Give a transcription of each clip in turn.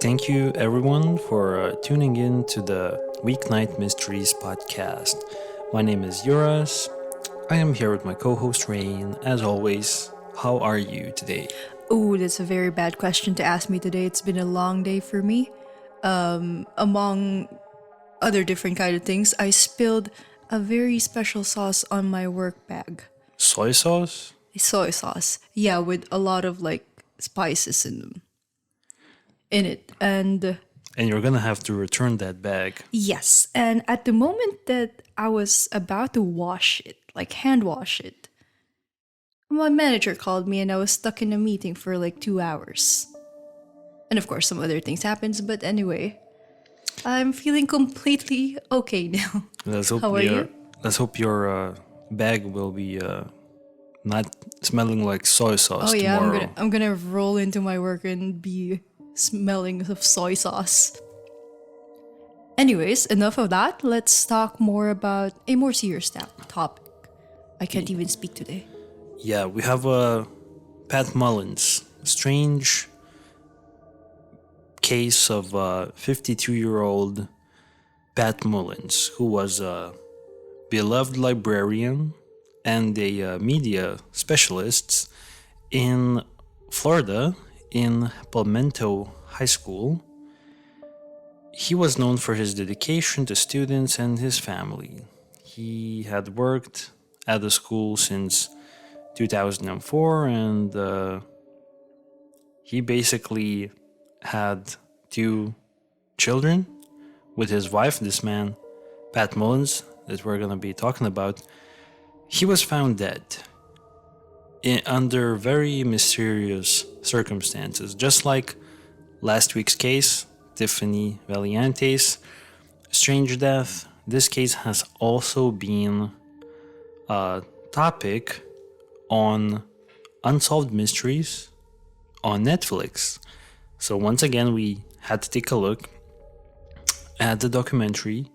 Thank you, everyone, for tuning in to the Weeknight Mysteries podcast. My name is Yuras. I am here with my co-host Rain. As always, how are you today? Oh, that's a very bad question to ask me today. It's been a long day for me. Among other different kind of things, I spilled a very special sauce on my work bag. Soy sauce? Soy sauce. Yeah, with a lot of like spices in it. And And you're gonna have to return that bag. yes, and at the moment that I was about to wash it, like hand wash it, my manager called me and I was stuck in a meeting for like 2 hours. And of course, some other things happens, but anyway, I'm feeling completely okay now. Let's hope How are you? Let's hope your bag will be not smelling like soy sauce Oh yeah, tomorrow. I'm gonna roll into my work and be smelling of soy sauce. Anyways, enough of that. Let's talk more about a more serious topic. I can't even speak today. Yeah, we have Pat Mullins, strange case of 52-year-old Pat Mullins, who was a beloved librarian and a media specialist in Florida in Palmetto High School. He was known for his dedication to students and his family. He had worked at the school since 2004, and he basically had 2 children with his wife. This man, Pat Mullins, that we're going to be talking about, he was found dead under very mysterious circumstances, just like last week's case, Tiffany Valiante's strange death. This case has also been a topic on Unsolved Mysteries on Netflix. So once again, we had to take a look at the documentary,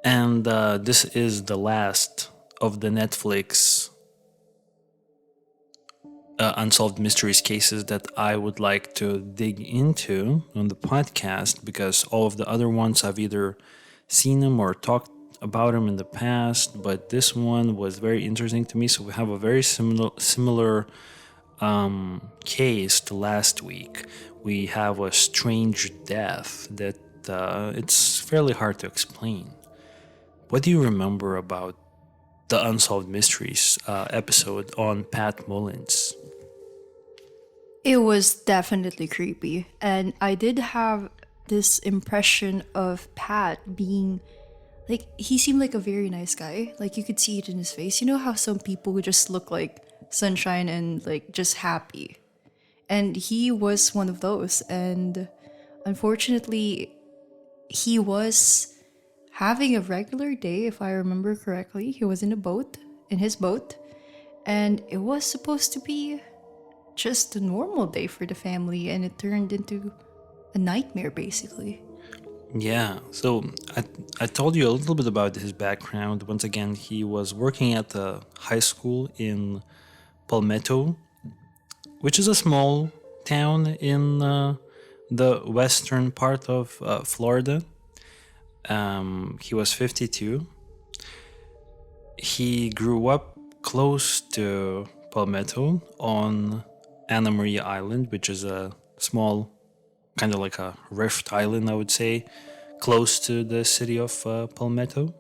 and this is the last of the Netflix Unsolved Mysteries cases that I would like to dig into on the podcast, because all of the other ones I've either seen them or talked about them in the past, but this one was very interesting to me. So we have a very similar case to last week. We have a strange death that it's fairly hard to explain. What do you remember about the Unsolved Mysteries episode on Pat Mullins? It was definitely creepy, and I did have this impression of Pat being like, he seemed like a very nice guy. Like, you could see it in his face. You know how some people would just look like sunshine and like just happy, and he was one of those. And unfortunately, he was having a regular day, if I remember correctly. He was in his boat, and it was supposed to be just a normal day for the family, and it turned into a nightmare, basically. Yeah, so I told you a little bit about his background. Once again, he was working at the high school in Palmetto, which is a small town in the western part of Florida. He was 52. He grew up close to Palmetto on Anna Maria Island, which is a small, kind of like a rift island, I would say, close to the city of Palmetto.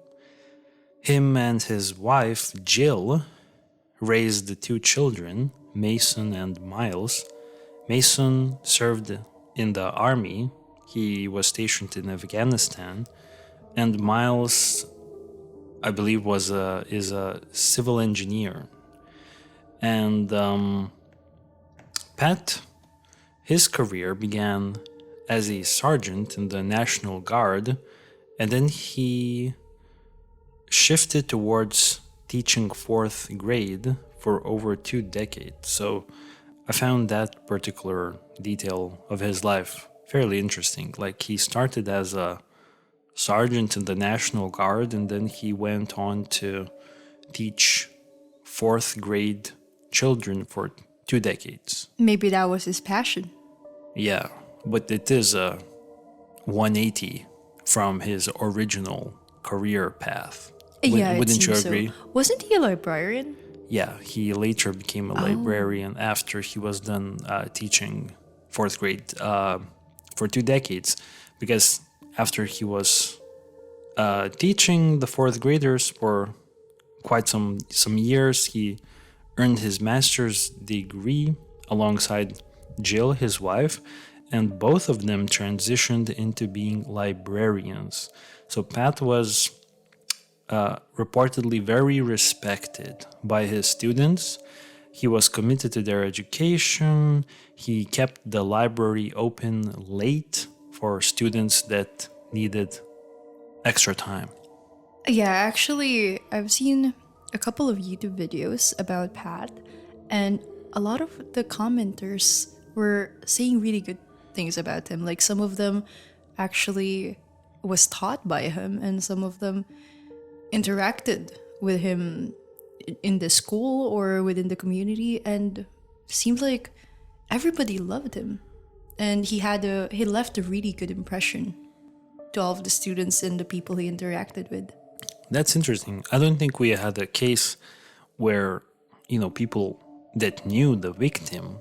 Him and his wife, Jill, raised the 2 children, Mason and Miles. Mason served in the army. He was stationed in Afghanistan. And Miles, I believe, is a civil engineer. And Pat, his career began as a sergeant in the National Guard, and then he shifted towards teaching 4th grade for over 2 decades. So I found that particular detail of his life fairly interesting. Like, he started as a sergeant in the National Guard, and then he went on to teach 4th grade children for 2 decades. Maybe that was his passion. Yeah, but it is a 180 from his original career path. Yeah, it Wouldn't you seems so. agree? Wasn't he a librarian? Yeah, he later became a librarian after he was done teaching fourth grade for 2 decades. Because after he was teaching the fourth graders for quite some years, he earned his master's degree alongside Jill, his wife, and both of them transitioned into being librarians. So Pat was reportedly very respected by his students. He was committed to their education. He kept the library open late for students that needed extra time. Yeah, actually, I've seen a couple of YouTube videos about Pat, and a lot of the commenters were saying really good things about him. Like some of them actually was taught by him, and some of them interacted with him in the school or within the community, and seems like everybody loved him, and he left a really good impression to all of the students and the people he interacted with. That's interesting. I don't think we had a case where, people that knew the victim,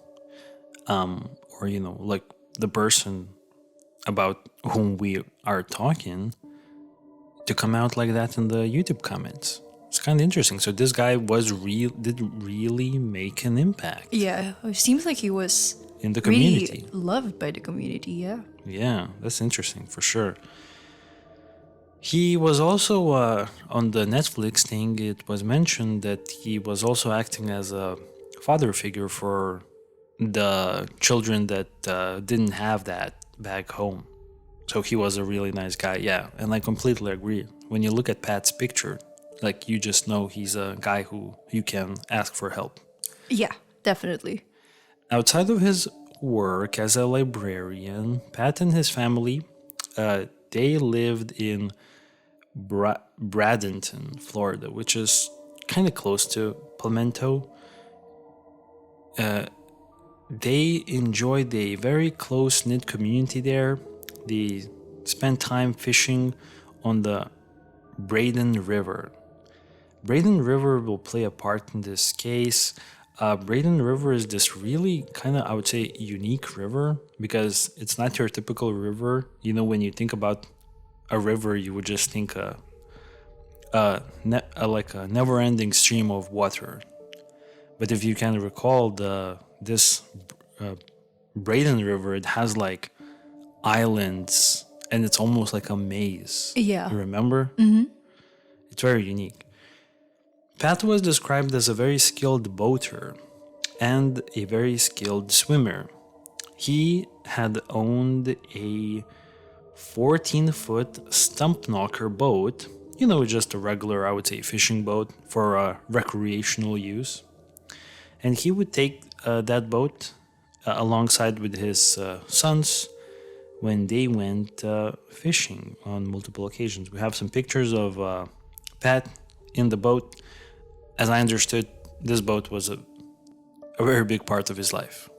or, like the person about whom we are talking, to come out like that in the YouTube comments. It's kind of interesting. So this guy did really make an impact. Yeah, it seems like he was in the community. Really loved by the community, yeah. Yeah, that's interesting for sure. He was also on the Netflix thing. It was mentioned that he was also acting as a father figure for the children that didn't have that back home. So he was a really nice guy, yeah. And I completely agree. When you look at Pat's picture, like you just know he's a guy who you can ask for help. Yeah, definitely. Outside of his work as a librarian, Pat and his family, they lived in Bradenton, Florida, which is kind of close to Palmetto. They enjoyed a very close-knit community there. They spent time fishing on the Braden River. Braden River will play a part in this case. Braden River is this really kind of, I would say, unique river because it's not your typical river. When you think about a river, you would just think like a never-ending stream of water. But if you can recall, this Braden River, it has like islands, and it's almost like a maze. Yeah. You remember? Mm-hmm. It's very unique. Pat was described as a very skilled boater and a very skilled swimmer. He had owned a 14-foot stump knocker boat, just a regular, I would say, fishing boat for recreational use. And he would take that boat alongside with his sons when they went fishing on multiple occasions. We have some pictures of Pat in the boat. As I understood, this boat was a very big part of his life.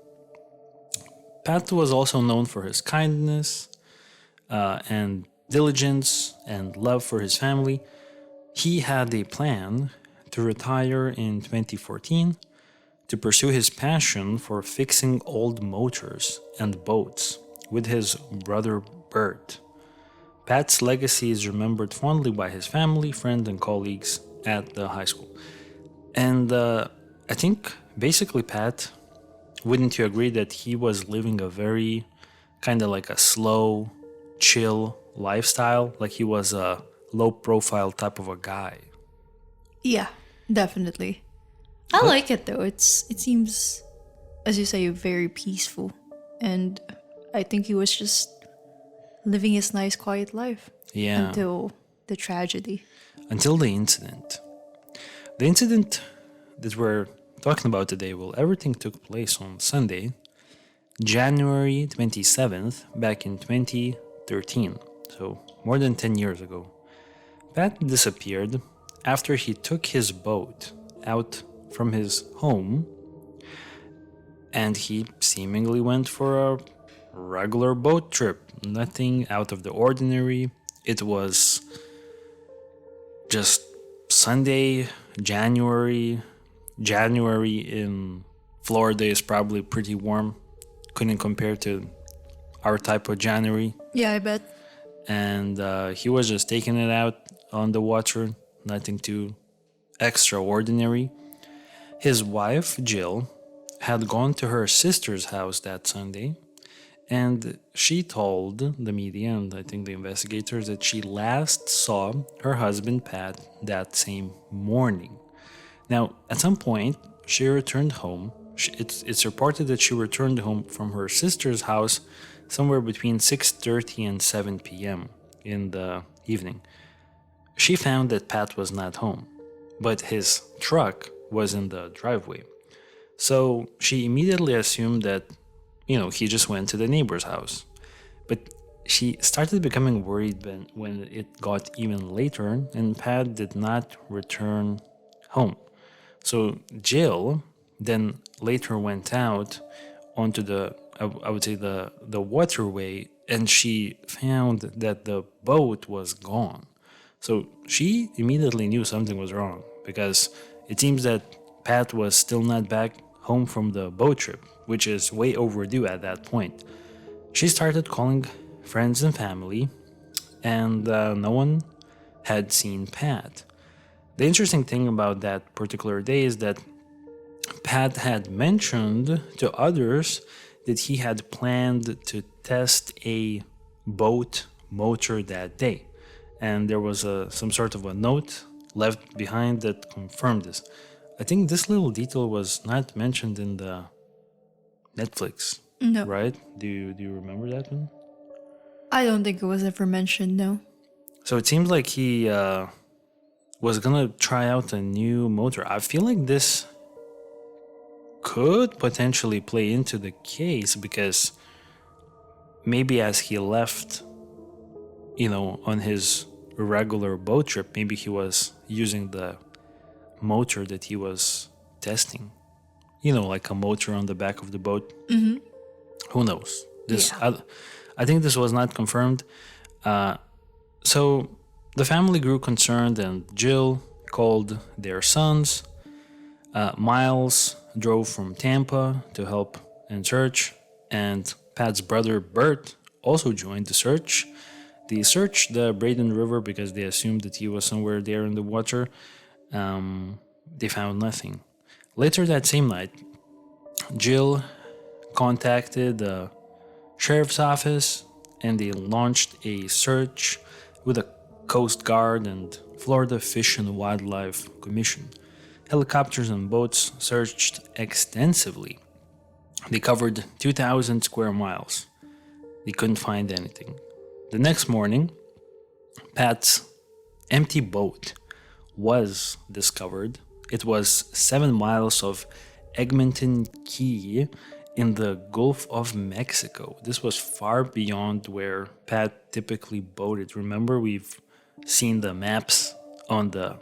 Pat was also known for his kindness and diligence and love for his family. He had a plan to retire in 2014 to pursue his passion for fixing old motors and boats with his brother Bert. Pat's legacy is remembered fondly by his family, friends, and colleagues at the high school. And I think basically Pat, wouldn't you agree that he was living a very kind of like a slow, chill lifestyle? Like he was a low profile type of a guy. Yeah, definitely. I like it though. It seems, as you say, very peaceful. And I think he was just living his nice, quiet life. Yeah. Until the tragedy. Until the incident. The incident that we're talking about today, everything took place on Sunday, January 27th, back in 2013, so more than 10 years ago. Pat disappeared after he took his boat out from his home and he seemingly went for a regular boat trip, nothing out of the ordinary. It was just Sunday, January. January in Florida is probably pretty warm. Couldn't compare to our type of January. Yeah, I bet. And he was just taking it out on the water, nothing too extraordinary. His wife, Jill, had gone to her sister's house that Sunday, and she told the media and I think the investigators that she last saw her husband, Pat, that same morning. Now, at some point, she returned home. It's reported that she returned home from her sister's house somewhere between 6:30 and 7 p.m. in the evening. She found that Pat was not home, but his truck was in the driveway. So she immediately assumed that, he just went to the neighbor's house. But she started becoming worried when it got even later and Pat did not return home. So Jill then later went out onto I would say the waterway, and she found that the boat was gone. So she immediately knew something was wrong because it seems that Pat was still not back home from the boat trip, which is way overdue at that point. She started calling friends and family, and no one had seen Pat. The interesting thing about that particular day is that Pat had mentioned to others that he had planned to test a boat motor that day. And there was some sort of a note left behind that confirmed this. I think this little detail was not mentioned in the Netflix, No. right? Do you remember that one? I don't think it was ever mentioned, no. So it seems like he was gonna try out a new motor. I feel like this could potentially play into the case because maybe as he left, on his regular boat trip, maybe he was using the motor that he was testing. Like a motor on the back of the boat. Mm-hmm. Who knows? I think this was not confirmed. So the family grew concerned, and Jill called their sons. Miles drove from Tampa to help and search, and Pat's brother Bert also joined the search. They searched the Bradenton River because they assumed that he was somewhere there in the water. They found nothing. Later that same night, Jill contacted the sheriff's office and they launched a search with the Coast Guard and Florida Fish and Wildlife Commission. Helicopters and boats searched extensively. They covered 2,000 square miles. They couldn't find anything. The next morning, Pat's empty boat was discovered. It was 7 miles of Egmont Key in the Gulf of Mexico. This was far beyond where Pat typically boated. Remember, we've seen the maps on the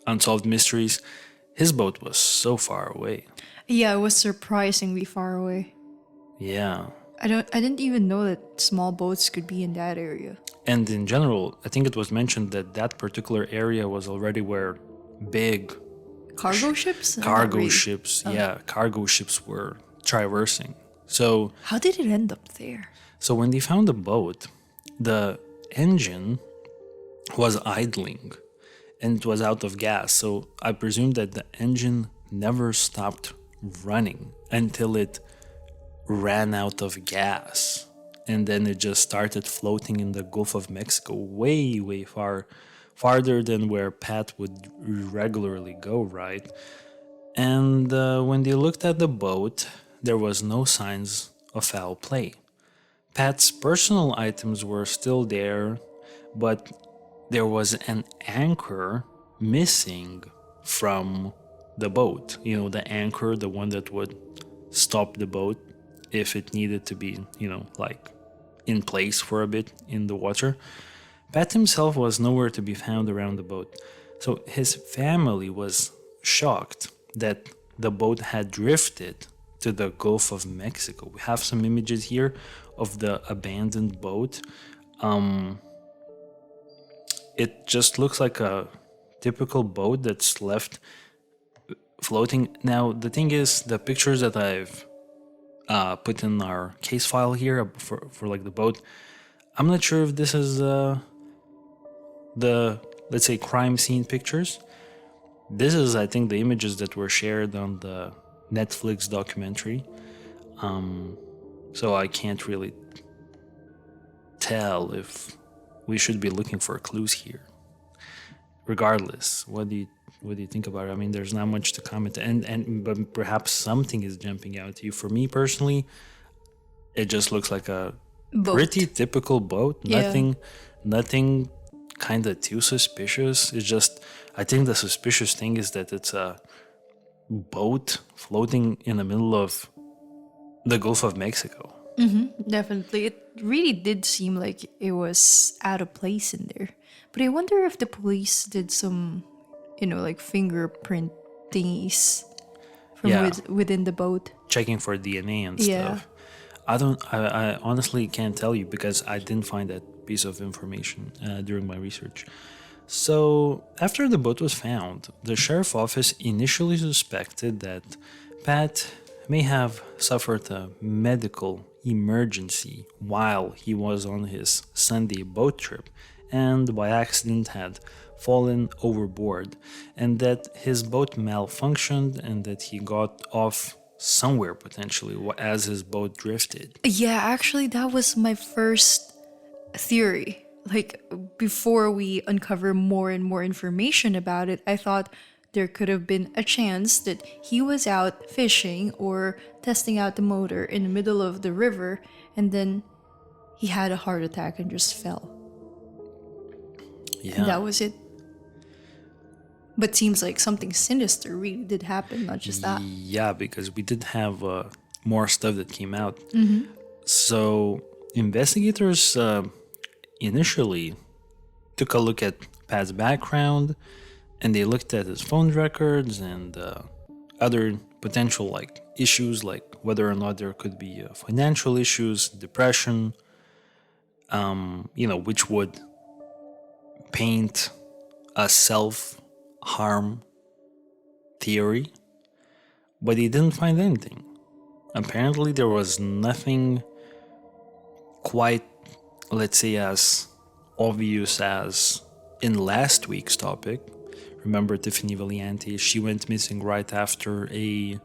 Unsolved Mysteries. His boat was so far away. Yeah, it was surprisingly far away. Yeah. I didn't even know that small boats could be in that area. And in general, I think it was mentioned that that particular area was already where big Cargo ships? cargo ships were traversing. So How did it end up there? when they found the boat, the engine was idling and it was out of gas. So I presume that the engine never stopped running until it ran out of gas. And then it just started floating in the Gulf of Mexico, way, way farther than where Pat would regularly go, right? And when they looked at the boat, there was no signs of foul play. Pat's personal items were still there, but there was an anchor missing from the boat. The anchor, the one that would stop the boat if it needed to be, like in place for a bit in the water. Pat himself was nowhere to be found around the boat. So his family was shocked that the boat had drifted to the Gulf of Mexico. We have some images here of the abandoned boat. It just looks like a typical boat that's left floating. Now, the thing is, the pictures that I've put in our case file here for like the boat, I'm not sure if this is the, let's say, crime scene pictures. This is, I think, the images that were shared on the Netflix documentary. So I can't really tell if we should be looking for clues here. Regardless, what do you think about it? I mean, there's not much to comment, but perhaps something is jumping out to you. For me personally, it just looks like a Boat. pretty typical boat. Yeah. Nothing kind of too suspicious. It's just, I think the suspicious thing is that it's a boat floating in the middle of the Gulf of Mexico. Definitely. It really did seem like it was out of place in there. But I wonder if the police did some, like fingerprint thingies from Yeah. within the boat. Checking for DNA and Yeah. stuff. I honestly can't tell you because I didn't find that piece of information during my research. So, after the boat was found, the sheriff's office initially suspected that Pat may have suffered a medical emergency while he was on his Sunday boat trip and by accident had fallen overboard, and that his boat malfunctioned and that he got off somewhere potentially as his boat drifted. Yeah, actually, that was my first theory. Like, before we uncover more and more information about it, I thought there could have been a chance that he was out fishing or testing out the motor in the middle of the river, and then he had a heart attack and just fell. Yeah. And that was it. But seems like something sinister really did happen, not just that. Yeah, because we did have more stuff that came out. So investigators initially took a look at Pat's background, and they looked at his phone records and other potential like issues, like whether or not there could be financial issues, depression, which would paint a self-harm theory, but he didn't find anything. Apparently, there was nothing quite, let's say, as obvious as in last week's topic. Remember Tiffany Valiante? She went missing right after a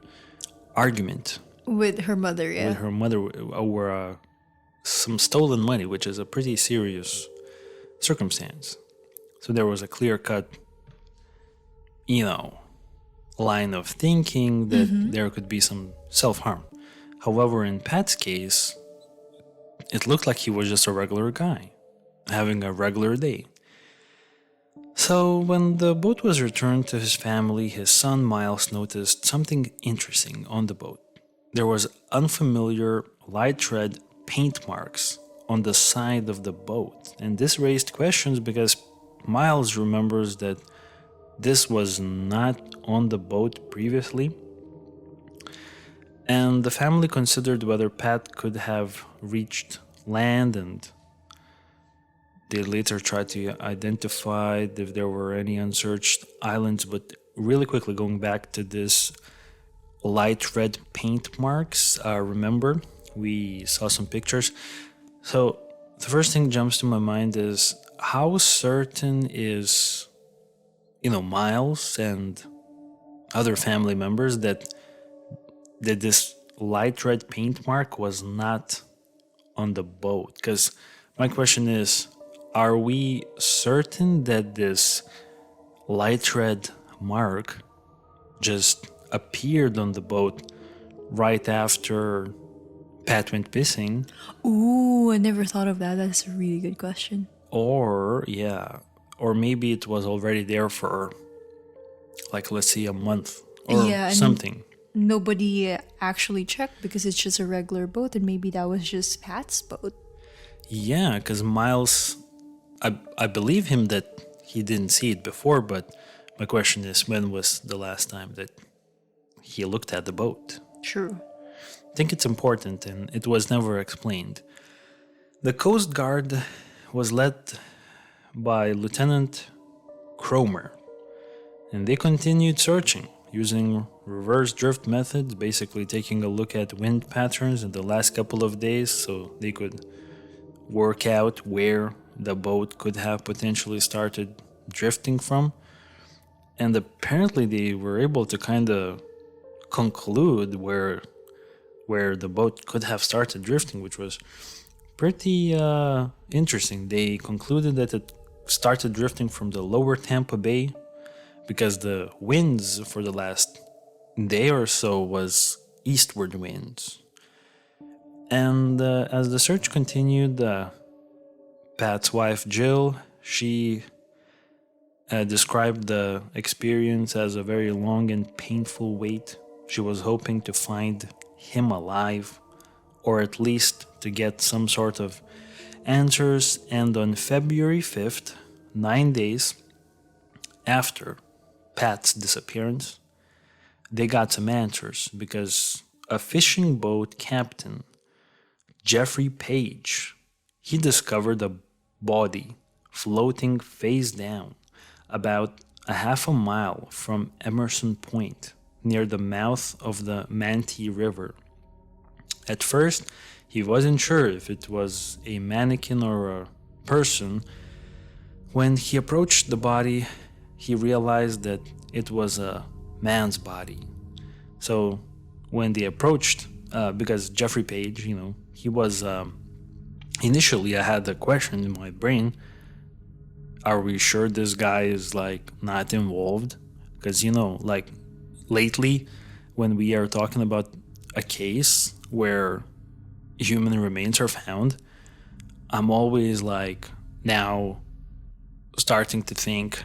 argument With her mother, yeah. with her mother over some stolen money, which is a pretty serious circumstance. So there was a clear-cut, line of thinking that there could be some self-harm. However, in Pat's case, it looked like he was just a regular guy, having a regular day. So when the boat was returned to his family, his son Miles noticed something interesting on the boat. There was unfamiliar light red paint marks on the side of the boat, and this raised questions because Miles remembers that this was not on the boat previously, and the family considered whether Pat could have reached land, and they later tried to identify if there were any unsearched islands. But really quickly, going back to this light red paint marks, remember we saw some pictures. So the first thing jumps to my mind is how certain is Miles and other family members that this light red paint mark was not on the boat? Because my question is, are we certain that this light red mark just appeared on the boat right after Pat went missing? Ooh, I never thought of that. That's a really good question. Or maybe it was already there for, like, let's say a month or And something. nobody actually checked because it's just a regular boat, and maybe that was just Pat's boat. Yeah, because Miles, I believe him that he didn't see it before, but my question is, when was the last time that he looked at the boat? True. I think it's important, and it was never explained. The Coast Guard was led by Lieutenant Cromer, and they continued searching using reverse drift methods, basically taking a look at wind patterns in the last couple of days so they could work out where the boat could have potentially started drifting from. And apparently they were able to kind of conclude where the boat could have started drifting, which was pretty interesting. They concluded that it started drifting from the lower Tampa Bay because the winds for the last day or so was eastward winds. And as the search continued, Pat's wife Jill, she described the experience as a very long and painful wait. She was hoping to find him alive, or at least to get some sort of answers. And on February 5th, 9 days after Pat's disappearance, they got some answers because a fishing boat captain, Jeffrey Page, he discovered a body floating face down about a half a mile from Emerson Point near the mouth of the Manatee River. At first, he wasn't sure if it was a mannequin or a person. When he approached the body, he realized that it was a man's body. So when they approached, because Jeffrey Page, he was, initially I had a question in my brain, are we sure this guy is not involved? Because lately when we are talking about a case where human remains are found, I'm always now starting to think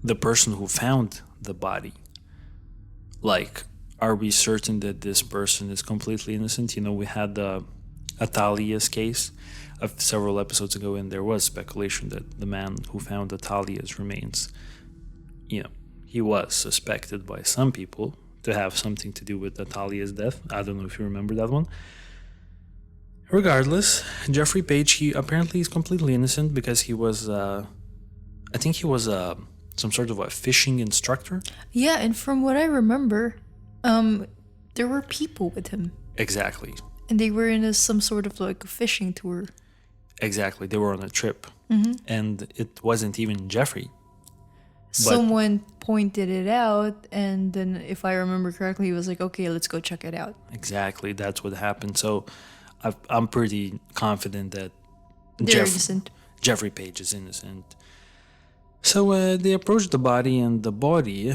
the person who found the body. Are we certain that this person is completely innocent? We had the Atalia's case of several episodes ago, and there was speculation that the man who found Atalia's remains, he was suspected by some people to have something to do with Atalia's death. I don't know if you remember that one. Regardless, Jeffrey Page, he apparently is completely innocent because he was, I think he was some sort of a fishing instructor. Yeah, and from what I remember, there were people with him. Exactly. And they were in some sort of a fishing tour. Exactly. They were on a trip. And it wasn't even Jeffrey. Someone pointed it out, and then if I remember correctly, he was like, okay, let's go check it out. Exactly. That's what happened. So I'm pretty confident that innocent. Jeffrey Page is innocent. So they approached the body, and the body,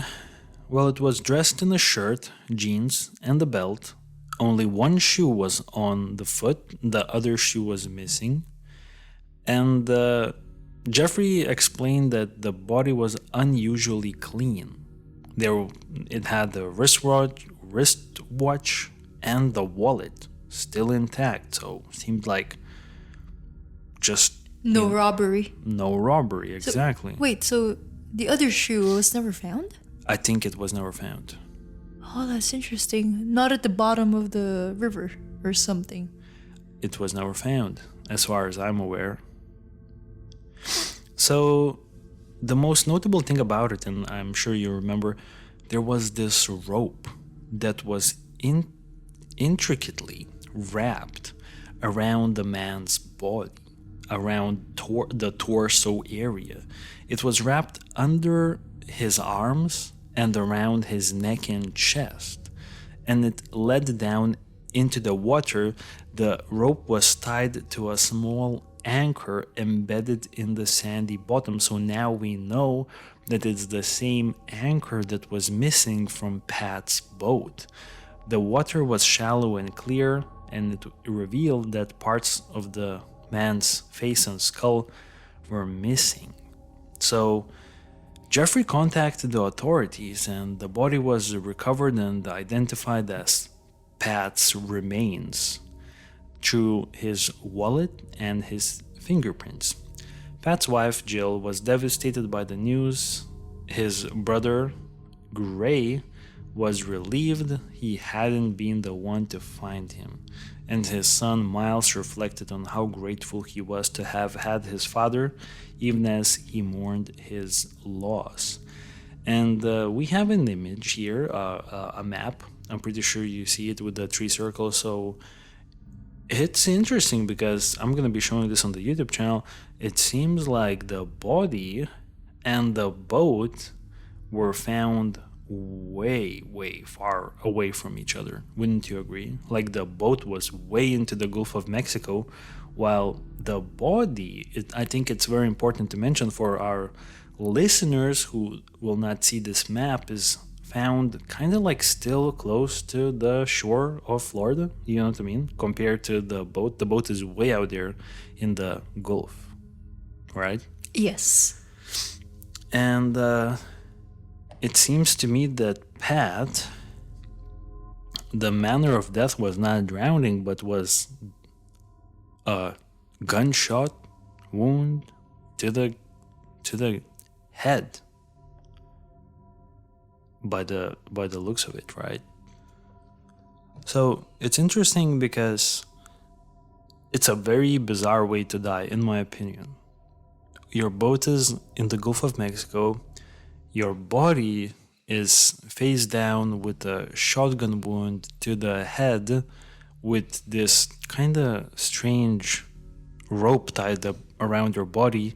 well, it was dressed in a shirt, jeans, and a belt. Only one shoe was on the foot, the other shoe was missing. And Jeffrey explained that the body was unusually clean. It had the wristwatch and the wallet still intact, so it seemed like just... No robbery. No robbery, exactly. So the other shoe was never found? I think it was never found. Oh, that's interesting. Not at the bottom of the river or something. It was never found, as far as I'm aware. So, the most notable thing about it, and I'm sure you remember, there was this rope that was intricately wrapped around the man's body, around the torso area. It was wrapped under his arms and around his neck and chest, and it led down into the water. The rope was tied to a small anchor embedded in the sandy bottom, so now we know that it's the same anchor that was missing from Pat's boat. The water was shallow and clear, and it revealed that parts of the man's face and skull were missing. So Jeffrey contacted the authorities, and the body was recovered and identified as Pat's remains through his wallet and his fingerprints. Pat's wife, Jill, was devastated by the news. His brother, Gray, was relieved he hadn't been the one to find him, and his son Miles reflected on how grateful he was to have had his father, even as he mourned his loss. And we have an image here, a map. I'm pretty sure you see it with the three circles. So it's interesting because I'm going to be showing this on the YouTube channel. It seems like the body and the boat were found way, way far away from each other. Wouldn't you agree? Like the boat was way into the Gulf of Mexico, while the body, I think it's very important to mention for our listeners who will not see this map, is found kind of like still close to the shore of Florida. You know what I mean? Compared to the boat is way out there in the Gulf, right? Yes. And it seems to me that Pat, the manner of death was not drowning, but was a gunshot wound to the head. By the looks of it, right? So it's interesting because it's a very bizarre way to die, in my opinion. Your boat is in the Gulf of Mexico. Your body is face down with a shotgun wound to the head with this kind of strange rope tied up around your body,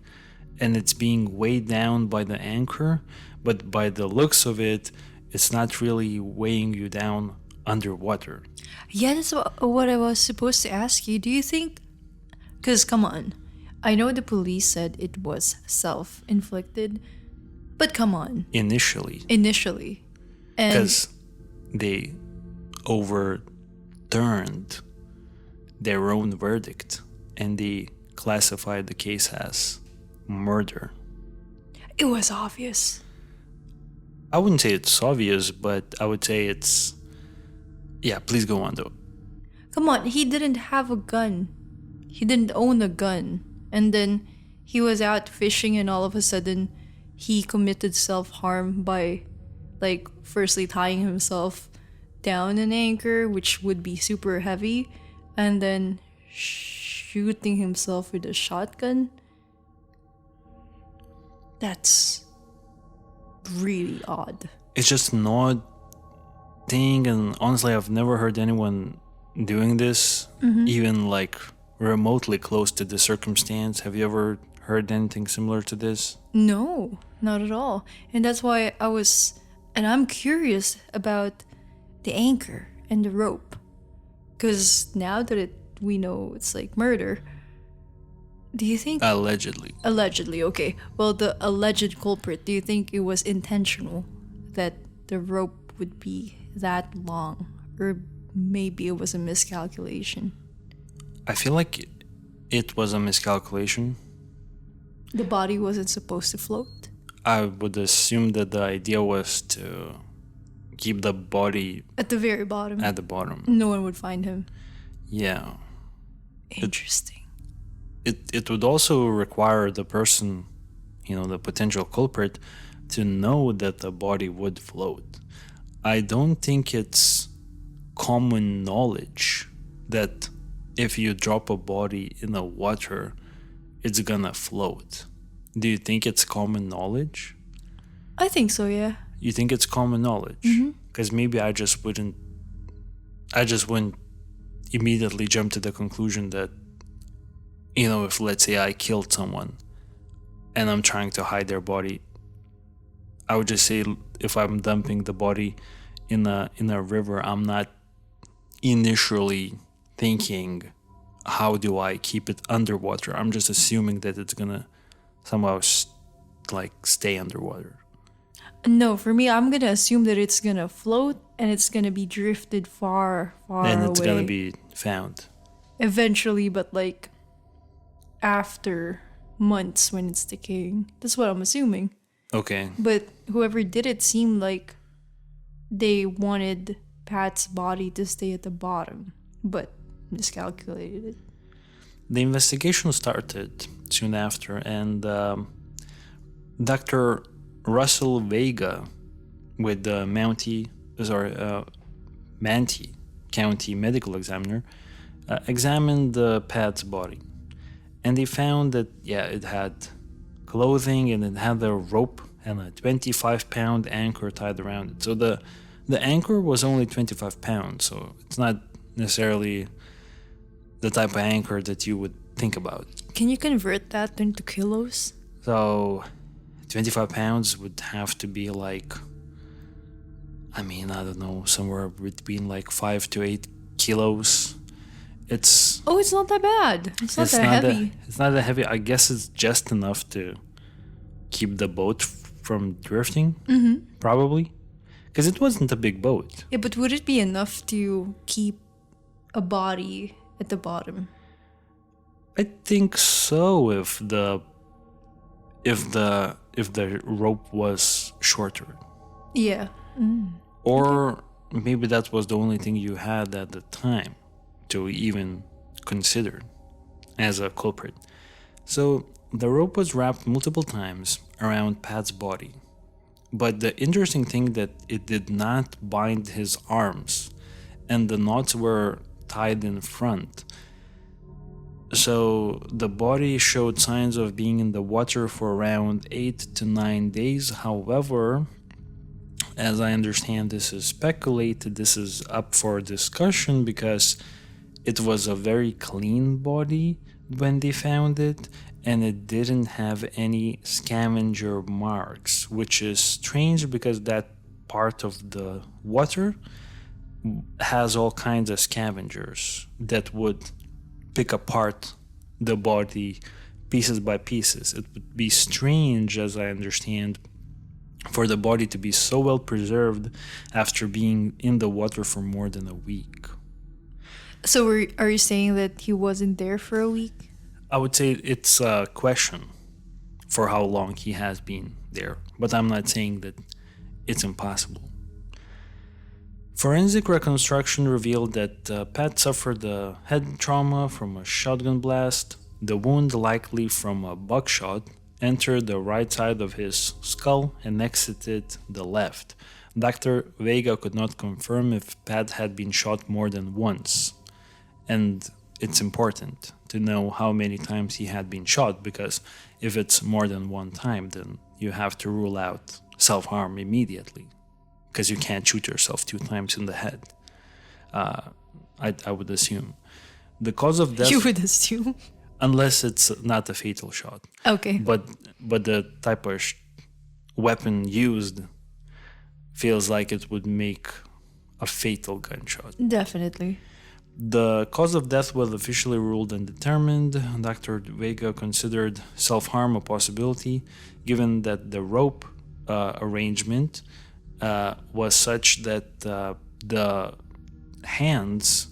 and it's being weighed down by the anchor, but by the looks of it, it's not really weighing you down underwater. Yeah, that's what I was supposed to ask you. Do you think... Because, come on. I know the police said it was self-inflicted, but come on. Initially. And Because they overturned their own verdict and they classified the case as murder. it was obvious. I wouldn't say it's obvious, but I would say it's... Yeah, please go on though. Come on, he didn't have a gun. He didn't own a gun. And then he was out fishing and all of a sudden he committed self-harm by, like, firstly tying himself down an anchor, which would be super heavy, and then shooting himself with a shotgun. That's really odd. It's just an odd thing, and honestly, I've never heard anyone doing this, even like remotely close to the circumstance. Have you ever heard anything similar to this? No, not at all. And that's why I'm curious about the anchor and the rope. Because now that we know it's like murder, do you think... Allegedly, okay. Well, the alleged culprit, do you think it was intentional that the rope would be that long? Or maybe it was a miscalculation? I feel like it was a miscalculation. The body wasn't supposed to float? I would assume that the idea was to keep the body at the very bottom. At the bottom. No one would find him. Yeah. Interesting. It would also require the person, the potential culprit, to know that the body would float. I don't think it's common knowledge that if you drop a body in the water, it's gonna float. Do you think it's common knowledge? I think so, yeah. You think it's common knowledge? Because maybe I just wouldn't immediately jump to the conclusion that, if let's say I killed someone and I'm trying to hide their body, I would just say if I'm dumping the body in a river, I'm not initially thinking, how do I keep it underwater? I'm just assuming that it's gonna somehow stay underwater. No, for me, I'm gonna assume that it's gonna float and it's gonna be drifted far, far away. And it's gonna be found. Eventually, but like after months when it's decaying. That's what I'm assuming. Okay. But whoever did it seemed like they wanted Pat's body to stay at the bottom, but miscalculated it. The investigation started soon after, and Dr. Russell Vega with the Manti County medical examiner examined Pat's body, and they found that it had clothing and it had a rope and a 25-pound anchor tied around it. So the anchor was only 25 pounds, so it's not necessarily the type of anchor that you would think about. Can you convert that into kilos? So 25 pounds would have to be like, I don't know, somewhere between like 5 to 8 kilos. It's not that bad. It's not that heavy. It's not that heavy. I guess it's just enough to keep the boat from drifting, probably. Because it wasn't a big boat. Yeah, but would it be enough to keep a body at the bottom? I think so. If the rope was shorter. Yeah. Or maybe that was the only thing you had at the time to even consider as a culprit. So the rope was wrapped multiple times around Pat's body. But the interesting thing that it did not bind his arms, and the knots were tied in front. So the body showed signs of being in the water for around 8 to 9 days. However, as I understand, this is speculated, this is up for discussion because it was a very clean body when they found it, and it didn't have any scavenger marks, which is strange because that part of the water has all kinds of scavengers that would pick apart the body pieces by pieces. It would be strange, as I understand, for the body to be so well preserved after being in the water for more than a week. So are you saying that he wasn't there for a week? I would say it's a question for how long he has been there, but I'm not saying that it's impossible. Forensic reconstruction revealed that Pat suffered a head trauma from a shotgun blast. The wound, likely from a buckshot, entered the right side of his skull and exited the left. Dr. Vega could not confirm if Pat had been shot more than once. And it's important to know how many times he had been shot, because if it's more than one time, then you have to rule out self-harm immediately, because you can't shoot yourself 2 times in the head. I would assume. The cause of death... You would assume? Unless it's not a fatal shot. Okay. But the type of weapon used feels like it would make a fatal gunshot. Definitely. The cause of death was officially ruled undetermined. Dr. Vega considered self-harm a possibility, given that the rope arrangement was such that the hands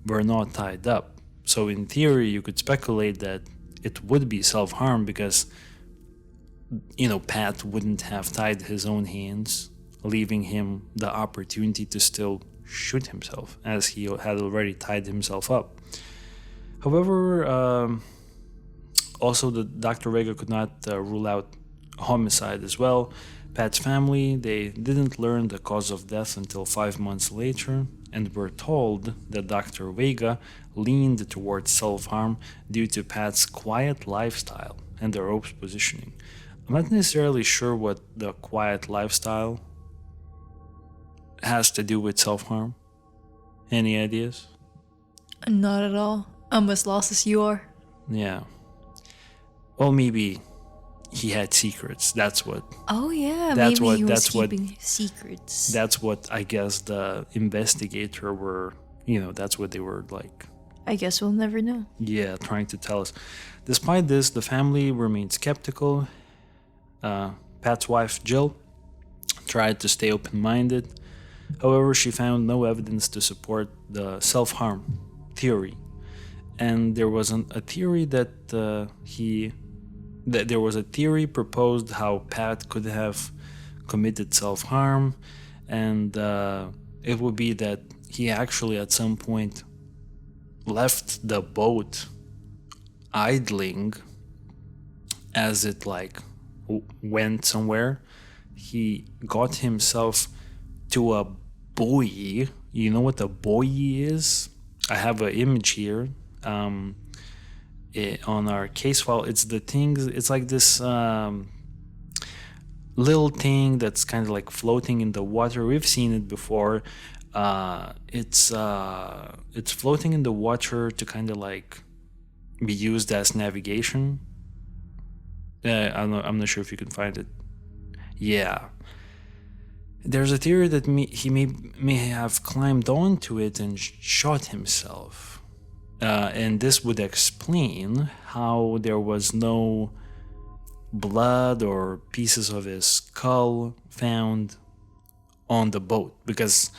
were not tied up. So in theory, you could speculate that it would be self-harm because, Pat wouldn't have tied his own hands, leaving him the opportunity to still shoot himself, as he had already tied himself up. However, also the Dr. Vega could not rule out homicide as well. Pat's family, they didn't learn the cause of death until 5 months later, and were told that Dr. Vega leaned towards self-harm due to Pat's quiet lifestyle and the rope's positioning. I'm not necessarily sure what the quiet lifestyle has to do with self-harm. Any ideas? Not at all. I'm as lost as you are. Yeah. Well, maybe he had secrets. That's what. Oh yeah, that's maybe what, he was that's keeping what, secrets. That's what I guess the investigator were. That's what they were like. I guess we'll never know. Yeah, trying to tell us. Despite this, the family remained skeptical. Pat's wife, Jill, tried to stay open-minded. However, she found no evidence to support the self-harm theory. And there was a theory that there was a theory proposed how Pat could have committed self-harm, and it would be that he actually at some point left the boat idling as it went somewhere. He got himself to a buoy. You know what a buoy is? I have an image here on our case file. It's the things. It's like this little thing that's kind of like floating in the water. We've seen it before. It's floating in the water to kind of like be used as navigation. I'm not sure if you can find it. Yeah. There's a theory that he may have climbed onto it and shot himself. And this would explain how there was no blood or pieces of his skull found on the boat, because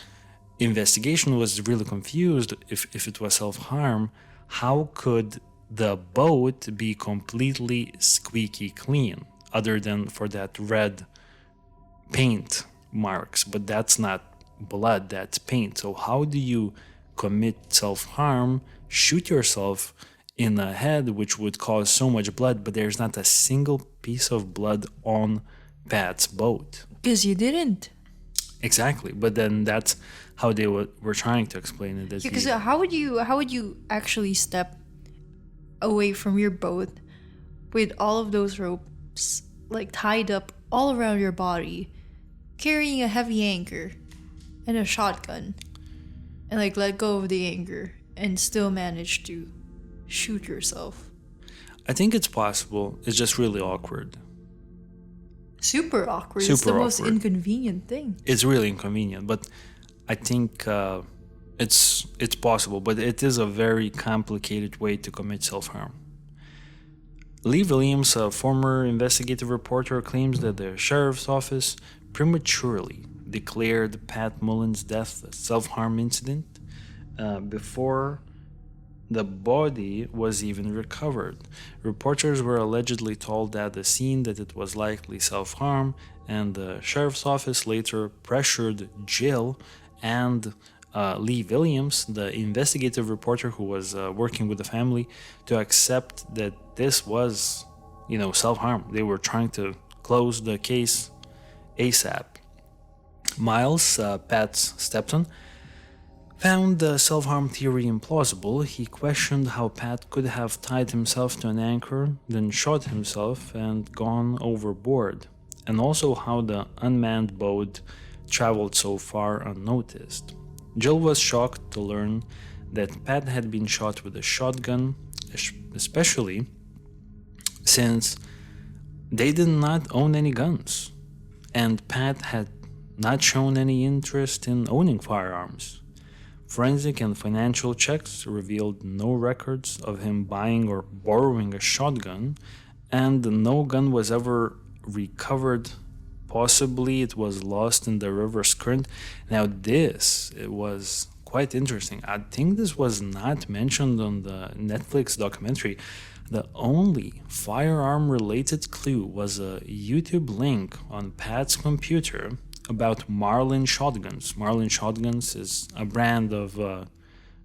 investigation was really confused if it was self-harm. How could the boat be completely squeaky clean other than for that red paint marks? But that's not blood, that's paint. So how do you commit self-harm, shoot yourself in the head, which would cause so much blood, but there's not a single piece of blood on Pat's boat? Because you didn't. Exactly, but then that's how they were trying to explain it. Because how would you actually step away from your boat with all of those ropes like tied up all around your body, carrying a heavy anchor and a shotgun, and like let go of the anchor and still manage to shoot yourself? I think it's possible. It's just really awkward. Super awkward. It's the most inconvenient thing. It's really inconvenient, but I think it's possible. But it is a very complicated way to commit self-harm. Lee Williams, a former investigative reporter, claims that the sheriff's office prematurely declared Pat Mullins' death a self-harm incident before the body was even recovered. Reporters were allegedly told at the scene that it was likely self-harm, and the sheriff's office later pressured Jill and Lee Williams, the investigative reporter who was working with the family, to accept that this was, self-harm. They were trying to close the case ASAP. Miles, Pat's stepson, found the self-harm theory implausible. He questioned how Pat could have tied himself to an anchor, then shot himself and gone overboard, and also how the unmanned boat traveled so far unnoticed. Jill was shocked to learn that Pat had been shot with a shotgun, especially since they did not own any guns, and Pat had not shown any interest in owning firearms. Forensic and financial checks revealed no records of him buying or borrowing a shotgun, and no gun was ever recovered. Possibly it was lost in the river's current. Now it was quite interesting. I think this was not mentioned on the Netflix documentary. The only firearm-related clue was a YouTube link on Pat's computer about Marlin shotguns. Marlin shotguns is a brand of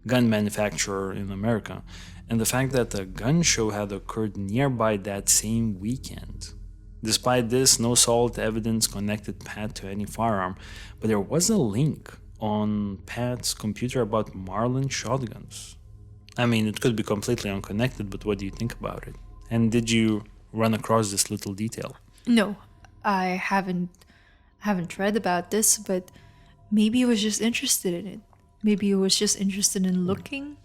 gun manufacturer in America, and the fact that a gun show had occurred nearby that same weekend. Despite this, no solid evidence connected Pat to any firearm, but there was a link on Pat's computer about Marlin shotguns. I mean, it could be completely unconnected, but what do you think about it? And did you run across this little detail? No, I haven't read about this, but maybe he was just interested in it. Maybe he was just interested in looking.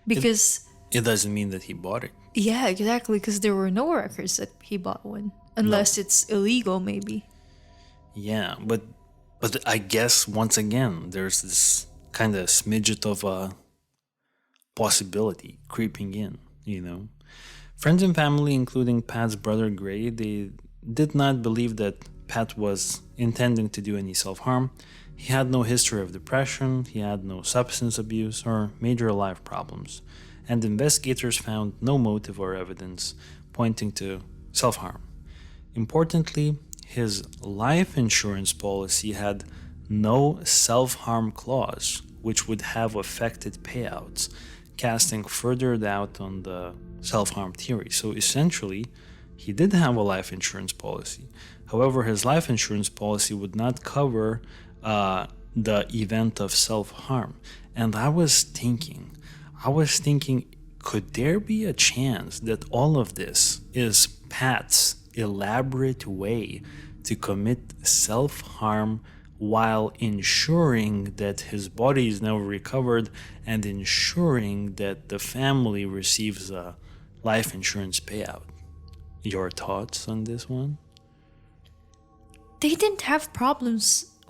Because it doesn't mean that he bought it. Yeah, exactly, because there were no records that he bought one. Unless it's illegal, maybe. Yeah, but I guess once again there's this kind of smidget of a possibility creeping in, Friends and family, including Pat's brother Gray, they did not believe that Pat was intending to do any self-harm. He had no history of depression, he had no substance abuse or major life problems, and investigators found no motive or evidence pointing to self-harm. Importantly, his life insurance policy had no self-harm clause, which would have affected payouts, casting further doubt on the self-harm theory. So essentially, he did have a life insurance policy. However, his life insurance policy would not cover the event of self-harm. And I was thinking, could there be a chance that all of this is Pat's elaborate way to commit self-harm while ensuring that his body is never recovered and ensuring that the family receives a life insurance payout? Your thoughts on this one? They didn't have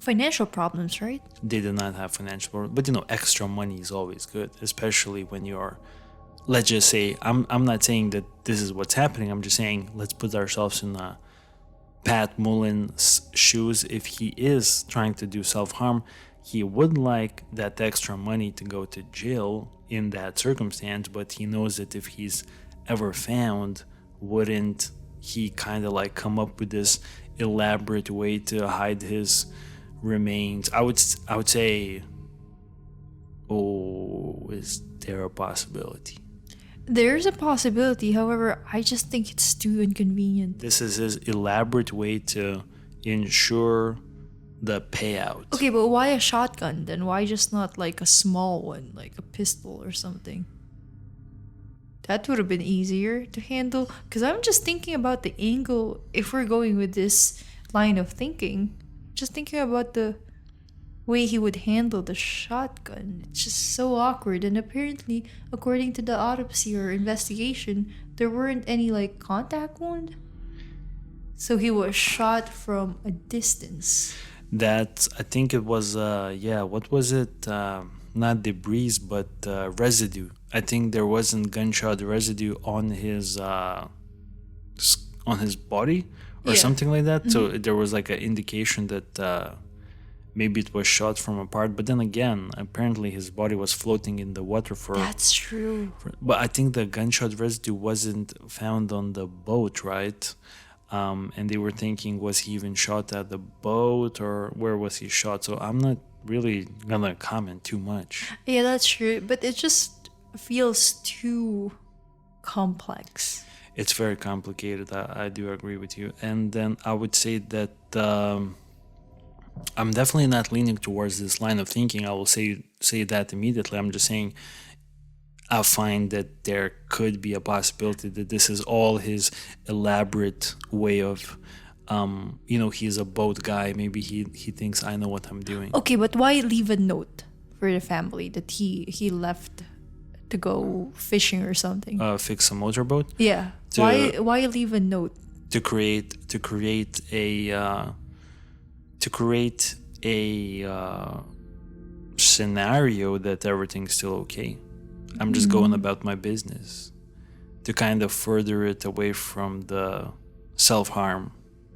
financial problems, right? They did not have financial problems, but extra money is always good, especially when you're, let's just say, I'm not saying that this is what's happening. I'm just saying, let's put ourselves in Pat Mullins' shoes. If he is trying to do self-harm, he would like that extra money to go to jail in that circumstance, but he knows that if he's ever found, wouldn't he kind of like come up with this elaborate way to hide his remains? I would say, oh, is there a possibility? There's a possibility, however, I just think it's too inconvenient. This is his elaborate way to ensure the payout. Okay, but why a shotgun then? Why just not like a small one, like a pistol or something? That would have been easier to handle. Because I'm just thinking about the angle, if we're going with this line of thinking, just thinking about the way he would handle the shotgun. It's just so awkward. And apparently, according to the autopsy or investigation, there weren't any like contact wound. So he was shot from a distance. That, I think it was, what was it? Not debris, but residue. I think there wasn't gunshot residue on his body or something like that. Mm-hmm. So there was like an indication that maybe it was shot from apart. But then again, apparently his body was floating in the water for... That's true. But I think the gunshot residue wasn't found on the boat, right? And they were thinking, was he even shot at the boat or where was he shot? So I'm not really gonna comment too much. Yeah, that's true. But it just feels too complex. It's very complicated. I do agree with you. And then I would say that I'm definitely not leaning towards this line of thinking. I will say that immediately. I'm just saying I find that there could be a possibility that this is all his elaborate way of, he's a boat guy. Maybe he thinks I know what I'm doing. Okay, but why leave a note for the family that he left to go fishing or something? Fix a motorboat? Yeah. Why leave a note? To create a scenario that everything's still okay. I'm just going about my business to kind of further it away from the self-harm